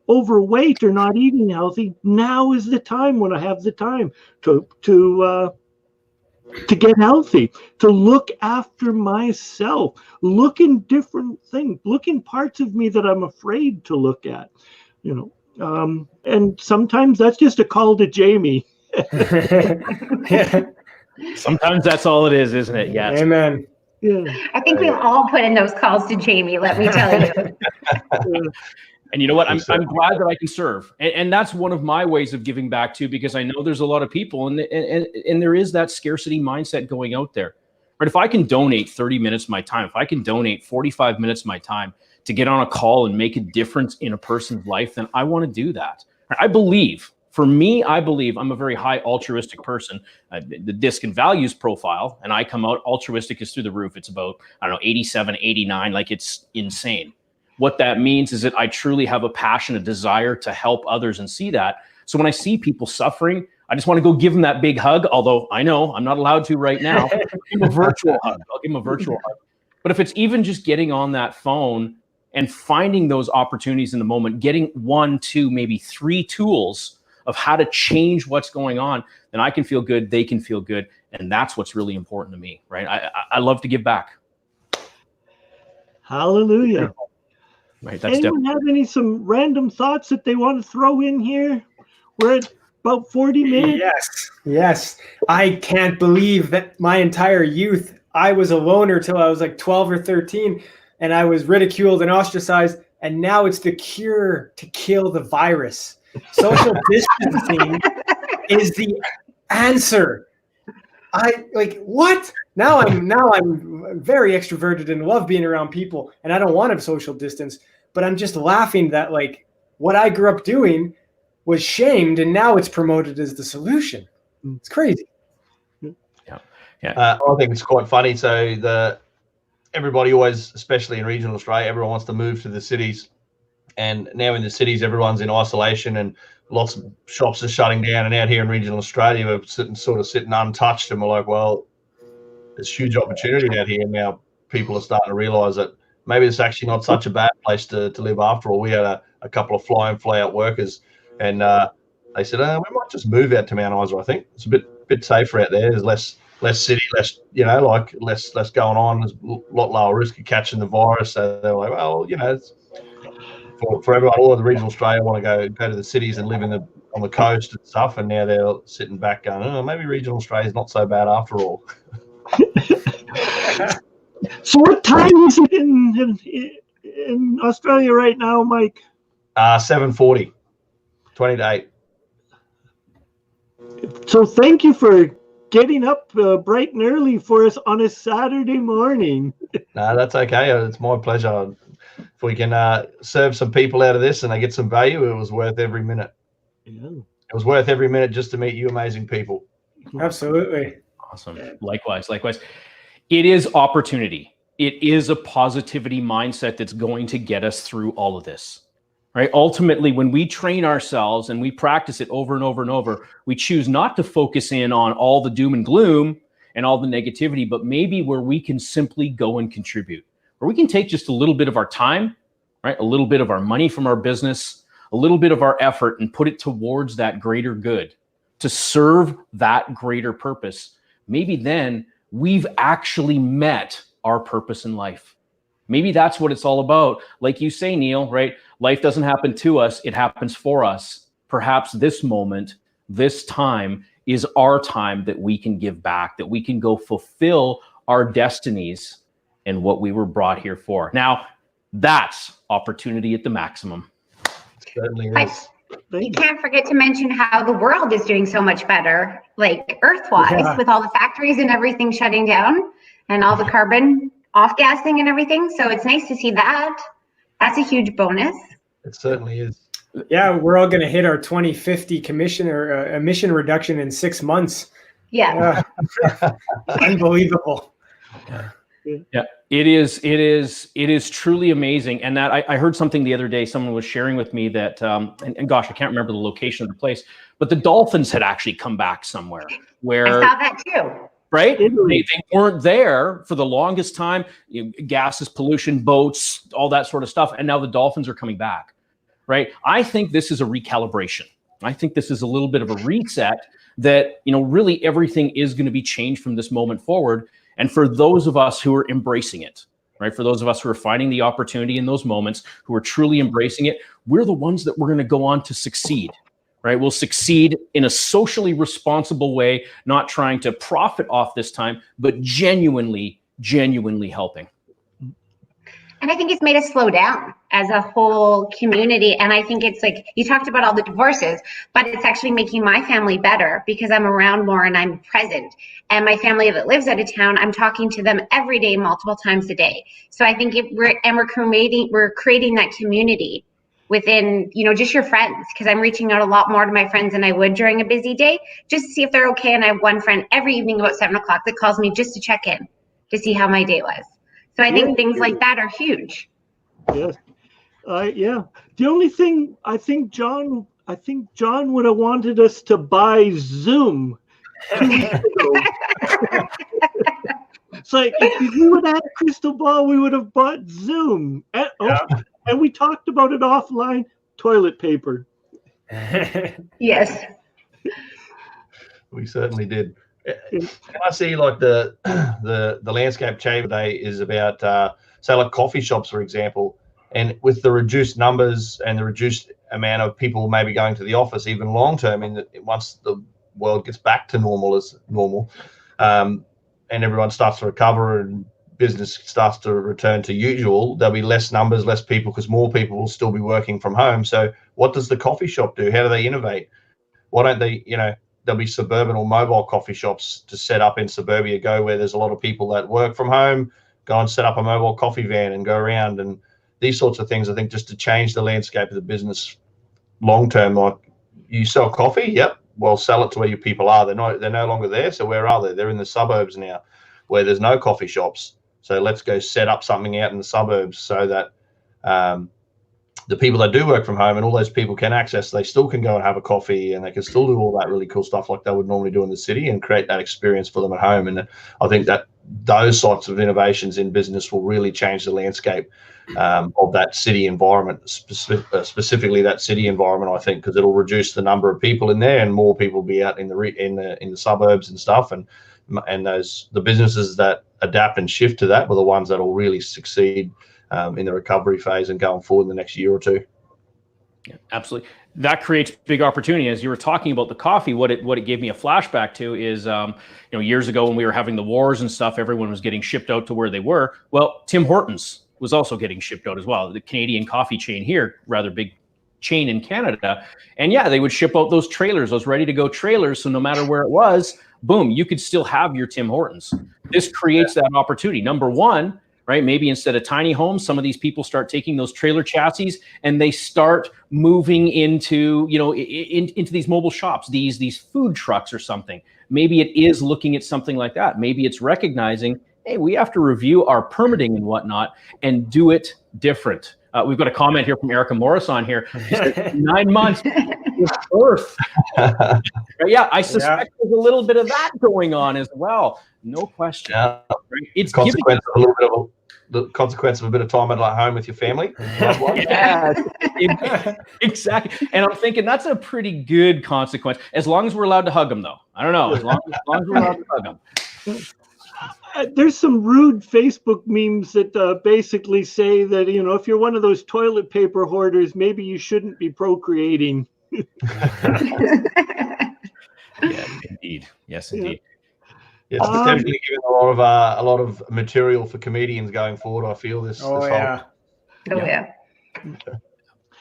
overweight or not eating healthy, now is the time when I have the time to get healthy, to look after myself, look in different things, look in parts of me that I'm afraid to look at, and sometimes that's just a call to Jamie. Yeah. Sometimes that's all it is, isn't it? Yes. Amen. Yeah. I think we've all put in those calls to Jamie, let me tell you. And you know what? I'm glad that I can serve. And that's one of my ways of giving back too, because I know there's a lot of people and there is that scarcity mindset going out there. But if I can donate 30 minutes of my time, if I can donate 45 minutes of my time to get on a call and make a difference in a person's life, then I want to do that. I believe I'm a very high altruistic person. The DISC and values profile, and I come out altruistic is through the roof. It's about, 87, 89, like it's insane. What that means is that I truly have a passion, a desire to help others and see that. So when I see people suffering, I just want to go give them that big hug, although I know I'm not allowed to right now. I'll give them a virtual hug. But if it's even just getting on that phone and finding those opportunities in the moment, getting 1, 2, maybe 3 tools of how to change what's going on, then I can feel good, they can feel good. And that's what's really important to me, right? I love to give back. Hallelujah. Right. That's Anyone have some random thoughts that they want to throw in here? We're at about 40 minutes. Yes. I can't believe that my entire youth, I was a loner till I was like 12 or 13, and I was ridiculed and ostracized. And now it's the cure to kill the virus. Social distancing is the answer. What? Now I'm very extroverted and love being around people, and I don't want to social distance, but I'm just laughing that what I grew up doing was shamed, and now it's promoted as the solution. It's crazy. Yeah. I think it's quite funny. So everybody always, especially in regional Australia, everyone wants to move to the cities. And now in the cities, everyone's in isolation and lots of shops are shutting down. And out here in regional Australia, we're sitting untouched. And we're like, well, there's huge opportunity out here. Now people are starting to realise that maybe it's actually not such a bad place to live after all. We had a couple of fly in, fly out workers, and they said, we might just move out to Mount Isa. I think it's a bit safer out there. There's less city, less, less going on. There's a lot lower risk of catching the virus. So they're like, well, it's for everyone, all of the regional Australia want to go to the cities and live on the coast and stuff. And now they're sitting back going, maybe regional Australia is not so bad after all. So what time is it in Australia right now, Mike? 7:40, 20 to 8. So thank you for getting up bright and early for us on a Saturday morning. No, that's okay. It's my pleasure. If we can serve some people out of this and they get some value, it was worth every minute. Yeah. It was worth every minute just to meet you amazing people. Absolutely. Awesome. Likewise. It is opportunity. It is a positivity mindset that's going to get us through all of this, right? Ultimately, when we train ourselves and we practice it over and over and over, we choose not to focus in on all the doom and gloom, and all the negativity, but maybe where we can simply go and contribute, where we can take just a little bit of our time, right? A little bit of our money from our business, a little bit of our effort, and put it towards that greater good, to serve that greater purpose. Maybe then we've actually met our purpose in life. Maybe that's what it's all about. Like you say, Neil, right? Life doesn't happen to us, it happens for us. Perhaps this moment, this time is our time that we can give back, that we can go fulfill our destinies and what we were brought here for. Now, that's opportunity at the maximum. Certainly But is. you can't forget to mention how the world is doing so much better, like Earth-wise, with all the factories and everything shutting down and all the carbon off-gassing and everything. So it's nice to see that. That's a huge bonus. It certainly is. Yeah, we're all going to hit our 2050 commission or emission reduction in 6 months. Yeah. Unbelievable. Yeah, it is truly amazing. And that I heard something the other day, someone was sharing with me that, and gosh, I can't remember the location of the place, but the dolphins had actually come back somewhere where, I saw that too. right? They weren't there for the longest time. Gases, pollution, boats, all that sort of stuff. And now the dolphins are coming back, right? I think this is a recalibration. I think this is a little bit of a reset that, really everything is going to be changed from this moment forward. And for those of us who are embracing it, right? For those of us who are finding the opportunity in those moments, who are truly embracing it, we're the ones that we're going to go on to succeed, right? We'll succeed in a socially responsible way, not trying to profit off this time, but genuinely helping. And I think it's made us slow down as a whole community. And I think it's like, you talked about all the divorces, but it's actually making my family better because I'm around more and I'm present. And my family that lives out of town, I'm talking to them every day, multiple times a day. So I think we're creating that community within, just your friends, because I'm reaching out a lot more to my friends than I would during a busy day, just to see if they're okay. And I have one friend every evening about 7 o'clock that calls me just to check in, to see how my day was. So I think things like that are huge. Yes. Yeah. The only thing I think John would have wanted us to buy Zoom 2 weeks ago. It's like if we would have had a crystal ball, we would have bought Zoom. And we talked about it offline. Toilet paper. Yes. We certainly did. Can I see like the landscape chamber today is about say like coffee shops, for example, and with the reduced numbers and the reduced amount of people maybe going to the office, even long term, once the world gets back to normal, and everyone starts to recover and business starts to return to usual, there'll be less numbers, less people, because more people will still be working from home. So what does the coffee shop do? How do they innovate? Why don't they, there'll be suburban or mobile coffee shops to set up in suburbia, go where there's a lot of people that work from home, go and set up a mobile coffee van and go around, and these sorts of things, I think, just to change the landscape of the business long term. Like, you sell coffee? Yep. Well, sell it to where your people are. They're no longer there. So where are they? They're in the suburbs now where there's no coffee shops. So let's go set up something out in the suburbs so that the people that do work from home and all those people can access, they still can go and have a coffee and they can still do all that really cool stuff like they would normally do in the city and create that experience for them at home. And I think that those sorts of innovations in business will really change the landscape of that city environment, specifically that city environment, I think, because it'll reduce the number of people in there and more people will be out in the suburbs and stuff. And the businesses that adapt and shift to that were the ones that will really succeed in the recovery phase and going forward in the next year or two. Yeah, absolutely. That creates big opportunity. As you were talking about the coffee, what it gave me a flashback to is, years ago when we were having the wars and stuff, everyone was getting shipped out to where they were. Well, Tim Hortons was also getting shipped out as well. The Canadian coffee chain here, rather big chain in Canada. And yeah, they would ship out those trailers, those ready to go trailers. So no matter where it was, boom, you could still have your Tim Hortons. This creates that opportunity. Number one, right? Maybe instead of tiny homes, some of these people start taking those trailer chassis and they start moving into, into these mobile shops, these food trucks or something. Maybe it is looking at something like that. Maybe it's recognizing, hey, we have to review our permitting and whatnot and do it different. We've got a comment here from Erica Morris on here. She said, 9 months. give birth. Yeah, I suspect there's a little bit of that going on as well. No question. Yeah. Right? It's Consequence of a little bit of the consequence of a bit of time at home with your family. Yeah, exactly. And I'm thinking that's a pretty good consequence, as long as we're allowed to hug them, though. I don't know. As long as we're allowed to hug them. There's some rude Facebook memes that basically say that, you know, if you're one of those toilet paper hoarders, maybe you shouldn't be procreating. Yeah, indeed. Yes, indeed. Yeah, it's definitely given a lot of material for comedians going forward. I feel this. Oh, this yeah.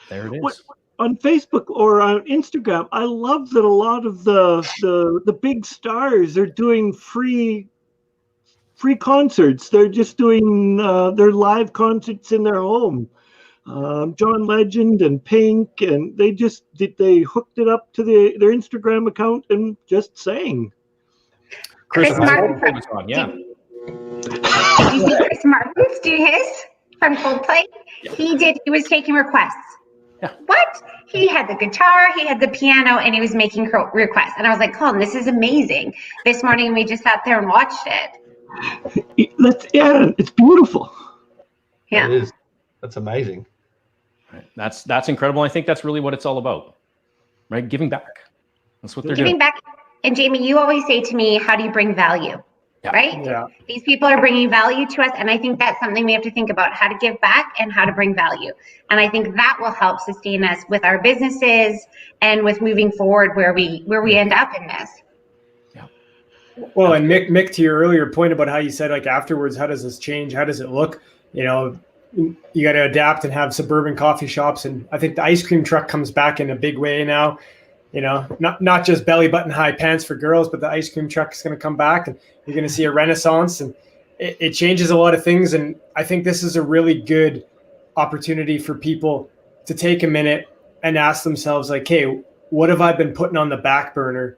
There it is. On Facebook or on Instagram, I love that a lot of the big stars are doing free concerts. They're just doing their live concerts in their home. John Legend and Pink, and they hooked it up to their Instagram account and just sang. Chris Martin was on, yeah. Did you see Chris Martin's do his from Coldplay? Yeah. He was taking requests. Yeah. What? He had the guitar, he had the piano, and he was making requests. And I was like, Colin, this is amazing. This morning we just sat there and watched it. It's beautiful. Yeah. It is. That's amazing. Right. That's incredible. I think that's really what it's all about, right? Giving back. That's what they're doing. Giving back. And Jamie, you always say to me, how do you bring value? Yeah. Right? Yeah. These people are bringing value to us. And I think that's something we have to think about, how to give back and how to bring value. And I think that will help sustain us with our businesses and with moving forward where we end up in this. Yeah. Well, and Mick, to your earlier point about how you said, like, afterwards, how does this change? How does it look? You know, you got to adapt and have suburban coffee shops. And I think the ice cream truck comes back in a big way now. You know, not just belly button high pants for girls, but the ice cream truck is going to come back, and you're going to see a renaissance, and it changes a lot of things. And I think this is a really good opportunity for people to take a minute and ask themselves, like, hey, what have I been putting on the back burner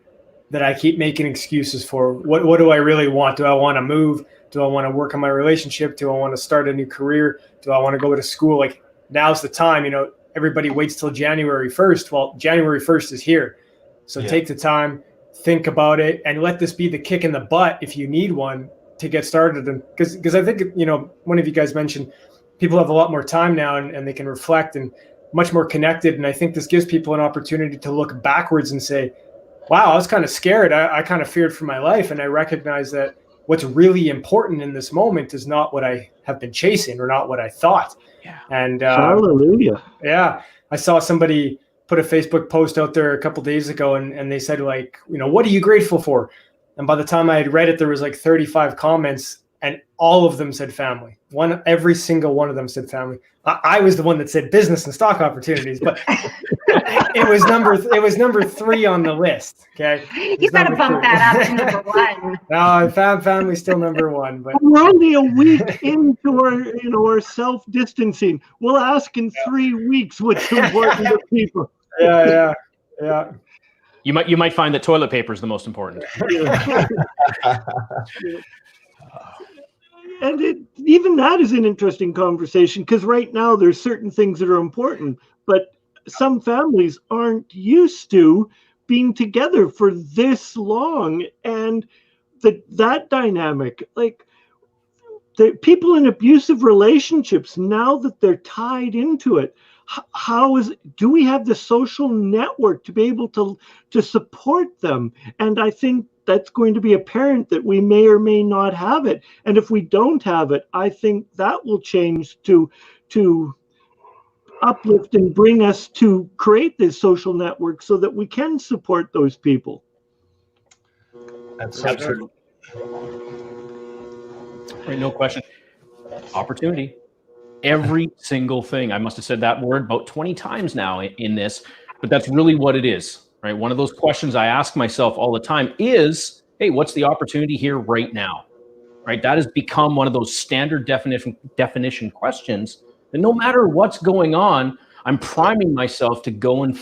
that I keep making excuses for? What do I really want? Do I want to move? Do I want to work on my relationship? Do I want to start a new career? Do I want to go to school? Like, now's the time. You know, everybody waits till January 1st. Well, January 1st is here. So take the time, think about it, and let this be the kick in the butt if you need one to get started. And because I think, you know, one of you guys mentioned people have a lot more time now and they can reflect and much more connected. And I think this gives people an opportunity to look backwards and say, wow, I was kind of scared. I kind of feared for my life. And I recognize that what's really important in this moment is not what I have been chasing or not what I thought. Yeah. And hallelujah. Yeah. I saw somebody put a Facebook post out there a couple days ago and they said, like, you know, what are you grateful for? And by the time I had read it, there was like 35 comments and all of them said family. Every single one of them said family. I was the one that said business and stock opportunities, but it was number 3 on the list. Okay. You got to bump that up to number 1. No, family's still number 1, but we're only a week into our self-distancing. We'll ask in 3 weeks what's important to people. Yeah. You might find that toilet paper is the most important. And even that is an interesting conversation, because right now there's certain things that are important, but some families aren't used to being together for this long. And that dynamic, like the people in abusive relationships, now that they're tied into it, do we have the social network to be able to support them? And I think that's going to be apparent that we may or may not have it. And if we don't have it, I think that will change to uplift and bring us to create this social network so that we can support those people. That's so true. Right, no question. Opportunity. Every single thing. I must have said that word about 20 times now in this, but that's really what it is, right? One of those questions I ask myself all the time is, hey, what's the opportunity here right now, right? That has become one of those standard definition questions. And no matter what's going on, I'm priming myself to go and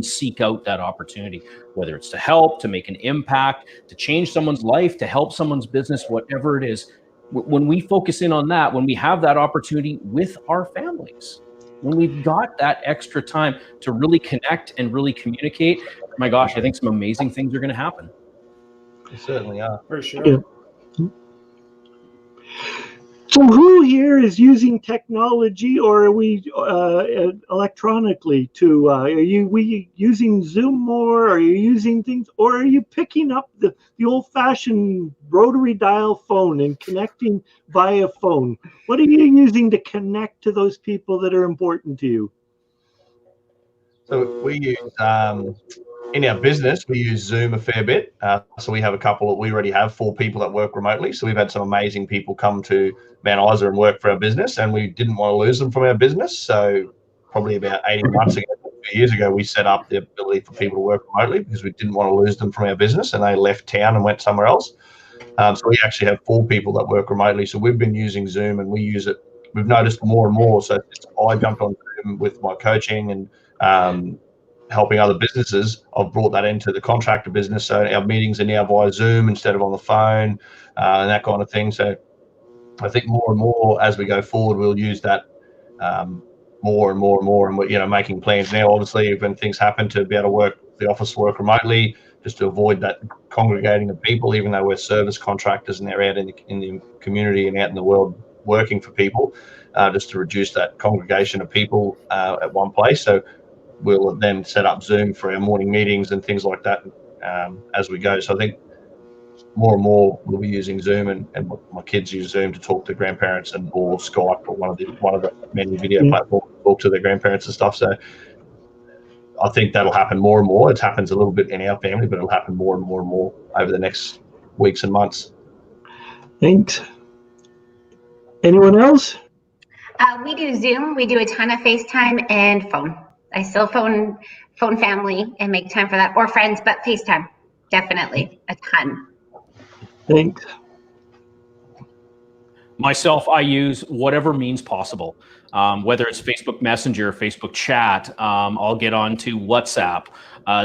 seek out that opportunity, whether it's to help, to make an impact, to change someone's life, to help someone's business, whatever it is. When we focus in on that, when we have that opportunity with our families, when we've got that extra time to really connect and really communicate, my gosh, I think some amazing things are going to happen. They certainly are. For sure. Yeah. So who here is using technology, or are we electronically to, we using Zoom more? Are you using things, or are you picking up the old-fashioned rotary dial phone and connecting via phone? What are you using to connect to those people that are important to you? So we use, in our business, we use Zoom a fair bit. So we have we already have 4 people that work remotely. So we've had some amazing people come to Mount Isa and work for our business, and we didn't want to lose them from our business. So probably about 18 months ago, 2 years ago, we set up the ability for people to work remotely because we didn't want to lose them from our business, and they left town and went somewhere else. So we actually have 4 people that work remotely. So we've been using Zoom, and we use it. We've noticed more and more. So I jumped on Zoom with my coaching and helping other businesses. I've brought that into the contractor business. So our meetings are now via Zoom instead of on the phone and that kind of thing. So I think more and more as we go forward, we'll use that more and more and more. And we're, making plans now, obviously, when things happen, to be able to the office work remotely, just to avoid that congregating of people, even though we're service contractors and they're out in the community and out in the world working for people, just to reduce that congregation of people at one place. So we'll then set up Zoom for our morning meetings and things like that as we go. So I think more and more we'll be using Zoom, and my kids use Zoom to talk to grandparents or Skype or one of the many video platforms to talk to their grandparents and stuff. So I think that'll happen more and more. It happens a little bit in our family, but it'll happen more and more and more over the next weeks and months. Thanks. Anyone else? We do Zoom. We do a ton of FaceTime and phone. I still phone family and make time for that, or friends, but FaceTime, definitely a ton. Thanks. Myself, I use whatever means possible, whether it's Facebook Messenger, Facebook Chat. I'll get on to WhatsApp.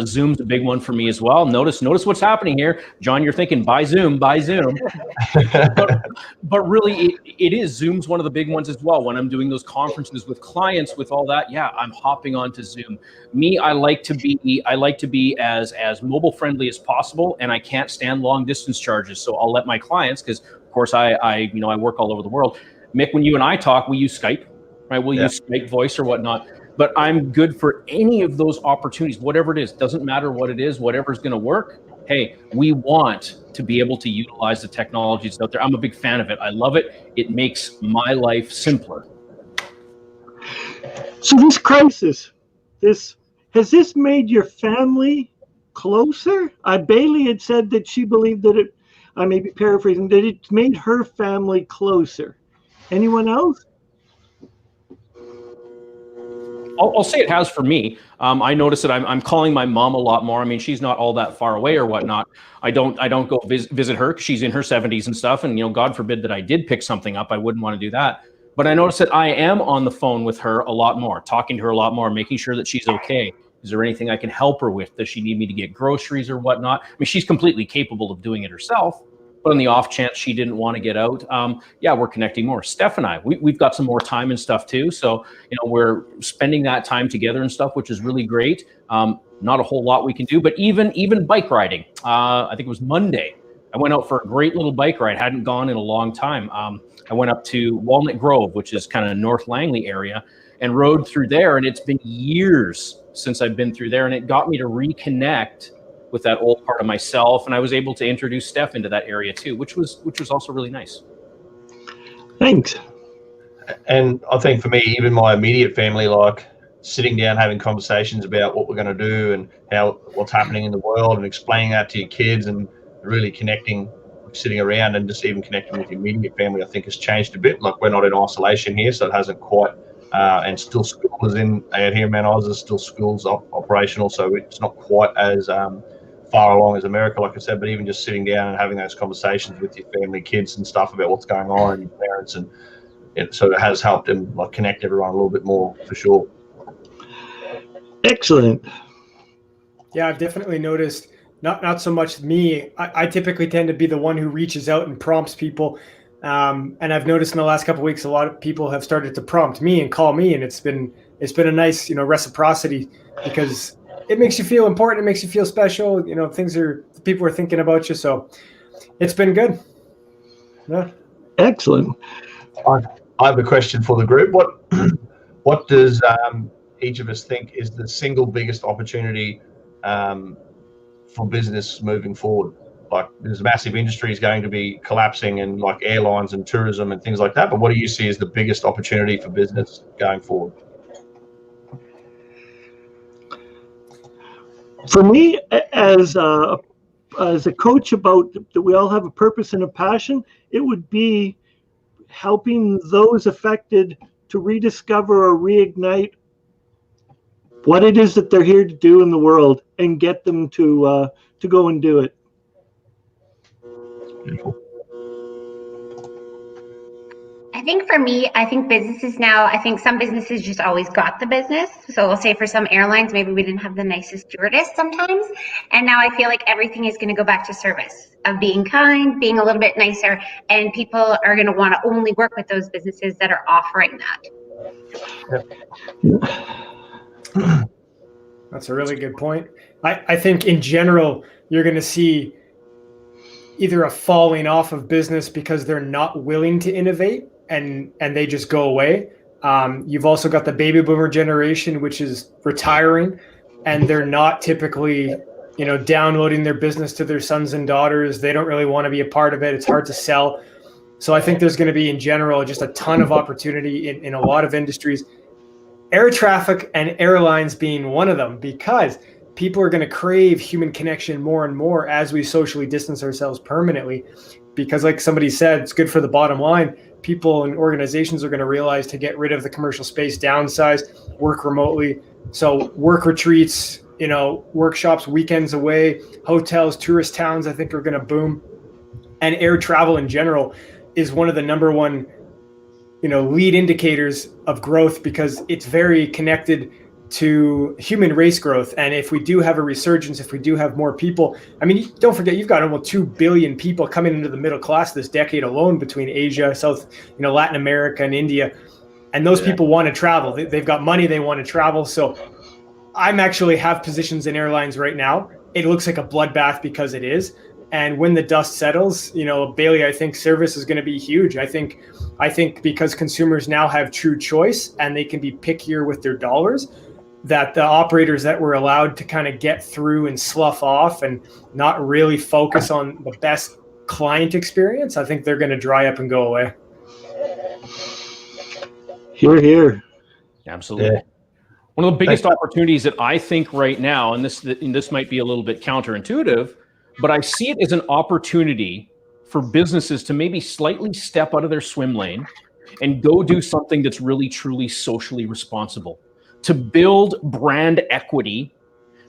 Zoom's a big one for me as well. Notice what's happening here. John, you're thinking, buy Zoom. but really, it is. Zoom's one of the big ones as well. When I'm doing those conferences with clients, with all that, yeah, I'm hopping onto Zoom. Me, I like to be as mobile friendly as possible, and I can't stand long distance charges. So I'll let my clients, because of course I work all over the world. Mick, when you and I talk, we use Skype, right? We'll use Skype voice or whatnot. But I'm good for any of those opportunities, whatever it is. Doesn't matter what it is, whatever's going to work. Hey, we want to be able to utilize the technology that's out there. I'm a big fan of it. I love it. It makes my life simpler. So this crisis, has this made your family closer? Bailey had said that she believed that I may be paraphrasing, that it made her family closer. Anyone else? I'll say it has for me. I notice that I'm calling my mom a lot more. I mean, she's not all that far away or whatnot. I don't go visit her because she's in her 70s and stuff. And, God forbid that I did pick something up. I wouldn't want to do that. But I notice that I am on the phone with her a lot more, talking to her a lot more, making sure that she's okay. Is there anything I can help her with? Does she need me to get groceries or whatnot? I mean, she's completely capable of doing it herself. But on the off chance she didn't want to get out, we're connecting more. Steph and I, we've got some more time and stuff too. So, we're spending that time together and stuff, which is really great. Not a whole lot we can do, but even bike riding. I think it was Monday. I went out for a great little bike ride. Hadn't gone in a long time. I went up to Walnut Grove, which is kind of North Langley area, and rode through there. And it's been years since I've been through there, and it got me to reconnect with that old part of myself, and I was able to introduce Steph into that area too, which was also really nice. Thanks. And I think for me, even my immediate family, like sitting down, having conversations about what we're going to do and what's happening in the world, and explaining that to your kids, and really connecting, sitting around and just even connecting with your immediate family, I think has changed a bit. Like, we're not in isolation here, so it hasn't quite. And still, school is out here in Mount Isa, still schools operational, so it's not quite as far along as America, like I said. But even just sitting down and having those conversations with your family, kids and stuff about what's going on, and your parents, and so it has helped them connect everyone a little bit more, for sure. Excellent. Yeah, I've definitely noticed. Not so much me. I typically tend to be the one who reaches out and prompts people. And I've noticed in the last couple of weeks, a lot of people have started to prompt me and call me, and it's been it's been a nice, reciprocity, because it makes you feel important. It makes you feel special. People are thinking about you. So it's been good. Yeah. Excellent. I have a question for the group. What does each of us think is the single biggest opportunity for business moving forward? Like, there's massive industries going to be collapsing, and like airlines and tourism and things like that. But what do you see as the biggest opportunity for business going forward? For me, as a coach about that we all have a purpose and a passion, it would be helping those affected to rediscover or reignite what it is that they're here to do in the world, and get them to go and do it. Beautiful. I think for me, I think businesses now, I think some businesses just always got the business. So we'll say for some airlines, maybe we didn't have the nicest stewardess sometimes. And now I feel like everything is going to go back to service, of being kind, being a little bit nicer. And people are going to want to only work with those businesses that are offering that. That's a really good point. I think in general, you're going to see either a falling off of business because they're not willing to innovate, and they just go away. You've also got the baby boomer generation, which is retiring, and they're not typically, downloading their business to their sons and daughters. They don't really want to be a part of it. It's hard to sell. So I think there's going to be, in general, just a ton of opportunity in a lot of industries. Air traffic and airlines being one of them, because people are going to crave human connection more and more as we socially distance ourselves permanently. Because like somebody said, it's good for the bottom line. People and organizations are going to realize to get rid of the commercial space, downsize, work remotely. So work retreats, workshops, weekends away, hotels, tourist towns, I think are going to boom. And air travel in general is one of the number one, lead indicators of growth, because it's very connected to human race growth. And if we do have a resurgence, if we do have more people, don't forget, you've got almost 2 billion people coming into the middle class this decade alone between Asia, Latin America, and India. And those people want to travel. They've got money, they want to travel. So I'm actually have positions in airlines right now. It looks like a bloodbath because it is. And when the dust settles, Bailey, I think service is going to be huge. I think because consumers now have true choice and they can be pickier with their dollars, that the operators that were allowed to kind of get through and slough off and not really focus on the best client experience, I think they're going to dry up and go away. Hear, hear. Absolutely. Yeah. One of the biggest opportunities that I think right now, and this might be a little bit counterintuitive, but I see it as an opportunity for businesses to maybe slightly step out of their swim lane and go do something that's really, truly socially responsible, to build brand equity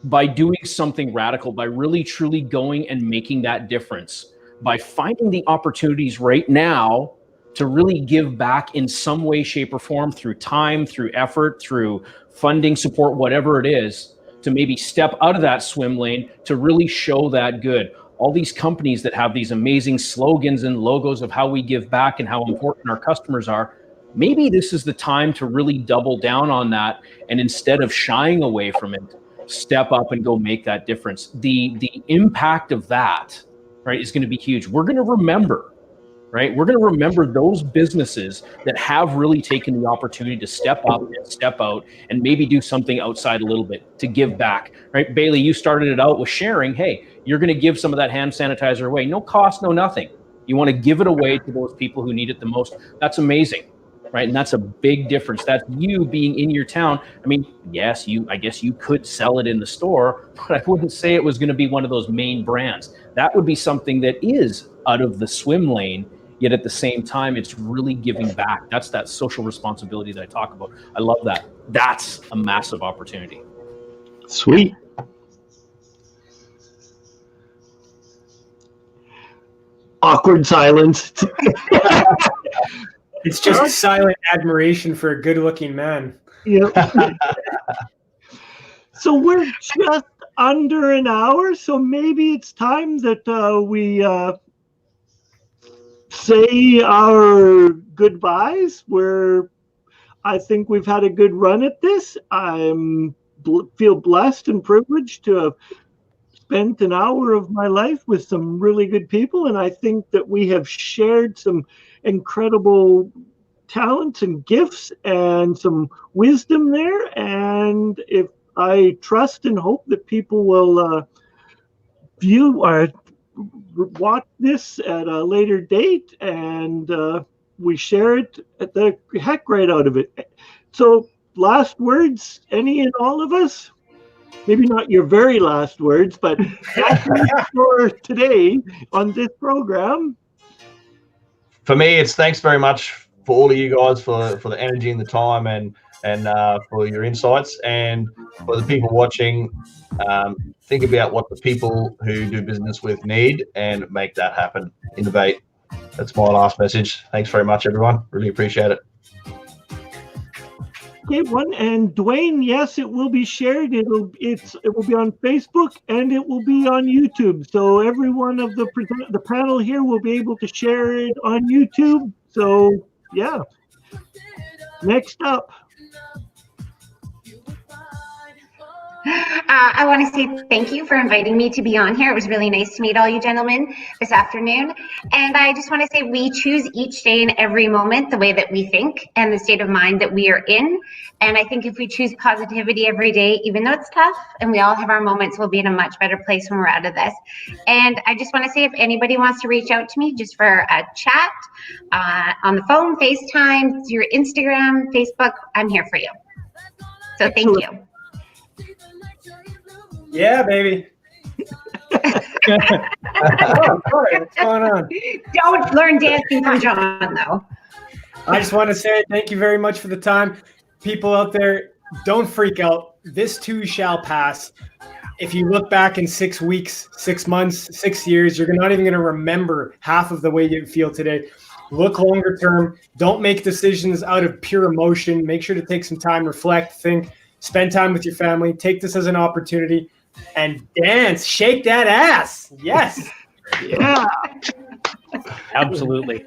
by doing something radical, by really, truly going and making that difference, by finding the opportunities right now to really give back in some way, shape, or form, through time, through effort, through funding, support, whatever it is, to maybe step out of that swim lane to really show that good. All these companies that have these amazing slogans and logos of how we give back and how important our customers are, maybe this is the time to really double down on that, and instead of shying away from it, step up and go make that difference. The impact of that, right, is going to be huge. We're going to remember, right? We're going to remember those businesses that have really taken the opportunity to step up and step out and maybe do something outside a little bit to give back, right? Bailey, you started it out with sharing. Hey, you're going to give some of that hand sanitizer away. No cost, no nothing. You want to give it away to those people who need it the most. That's amazing, right? And that's a big difference. That's you being in your town. Yes, I guess you could sell it in the store, but I wouldn't say it was going to be one of those main brands. That would be something that is out of the swim lane, yet at the same time, it's really giving back. That's that social responsibility that I talk about. I love that. That's a massive opportunity. Sweet. Awkward silence. It's just silent admiration for a good-looking man. Yep. So we're just under an hour, so maybe it's time that we say our goodbyes. I think we've had a good run at this. Feel blessed and privileged to have spent an hour of my life with some really good people, and I think that we have shared some incredible talents and gifts and some wisdom there. And if I trust and hope that people will view or watch this at a later date, and we share it at the heck right out of it. So last words, any and all of us? Maybe not your very last words, but for today on this program. For me, it's thanks very much for all of you guys for the energy and the time and for your insights. And for the people watching, think about what the people who do business with need and make that happen. Innovate. That's my last message. Thanks very much, everyone. Really appreciate it. Okay, and Dwayne, yes, it will be shared. It will be on Facebook and it will be on YouTube. So every one of the panel here will be able to share it on YouTube. So yeah. Next up. I want to say thank you for inviting me to be on here. It was really nice to meet all you gentlemen this afternoon. And I just want to say we choose each day and every moment the way that we think and the state of mind that we are in. And I think if we choose positivity every day, even though it's tough and we all have our moments, we'll be in a much better place when we're out of this. And I just want to say if anybody wants to reach out to me just for a chat on the phone, FaceTime, through Instagram, Facebook, I'm here for you. So thank you. Yeah, baby. Oh, sorry. What's going on? Don't learn dancing from John, though. I just want to say thank you very much for the time. People out there, don't freak out. This too shall pass. If you look back in 6 weeks, 6 months, 6 years, you're not even going to remember half of the way you feel today. Look longer term. Don't make decisions out of pure emotion. Make sure to take some time, reflect, think, spend time with your family. Take this as an opportunity. And dance, shake that ass. Yes. Yeah. Absolutely.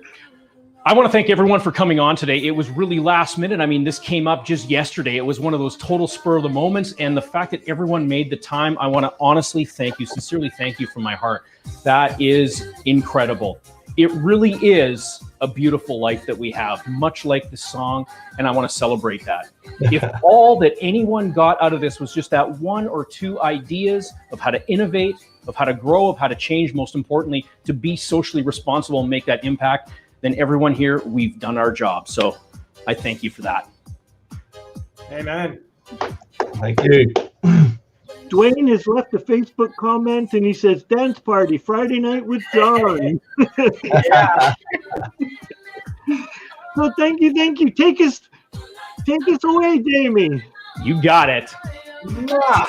I want to thank everyone for coming on today. It was really last minute. I mean, this came up just yesterday. It was one of those total spur of the moments. And the fact that everyone made the time, I want to honestly thank you, sincerely thank you from my heart. That is incredible. It really is a beautiful life that we have, much like the song, and I want to celebrate that. If all that anyone got out of this was just that one or two ideas of how to innovate, of how to grow, of how to change, most importantly, to be socially responsible and make that impact, then everyone here, we've done our job. So I thank you for that. Amen. Thank you. Dwayne has left a Facebook comment and he says, dance party, Friday night with John. Yeah. So thank you. Take us away, Jamie. You got it. Mwah.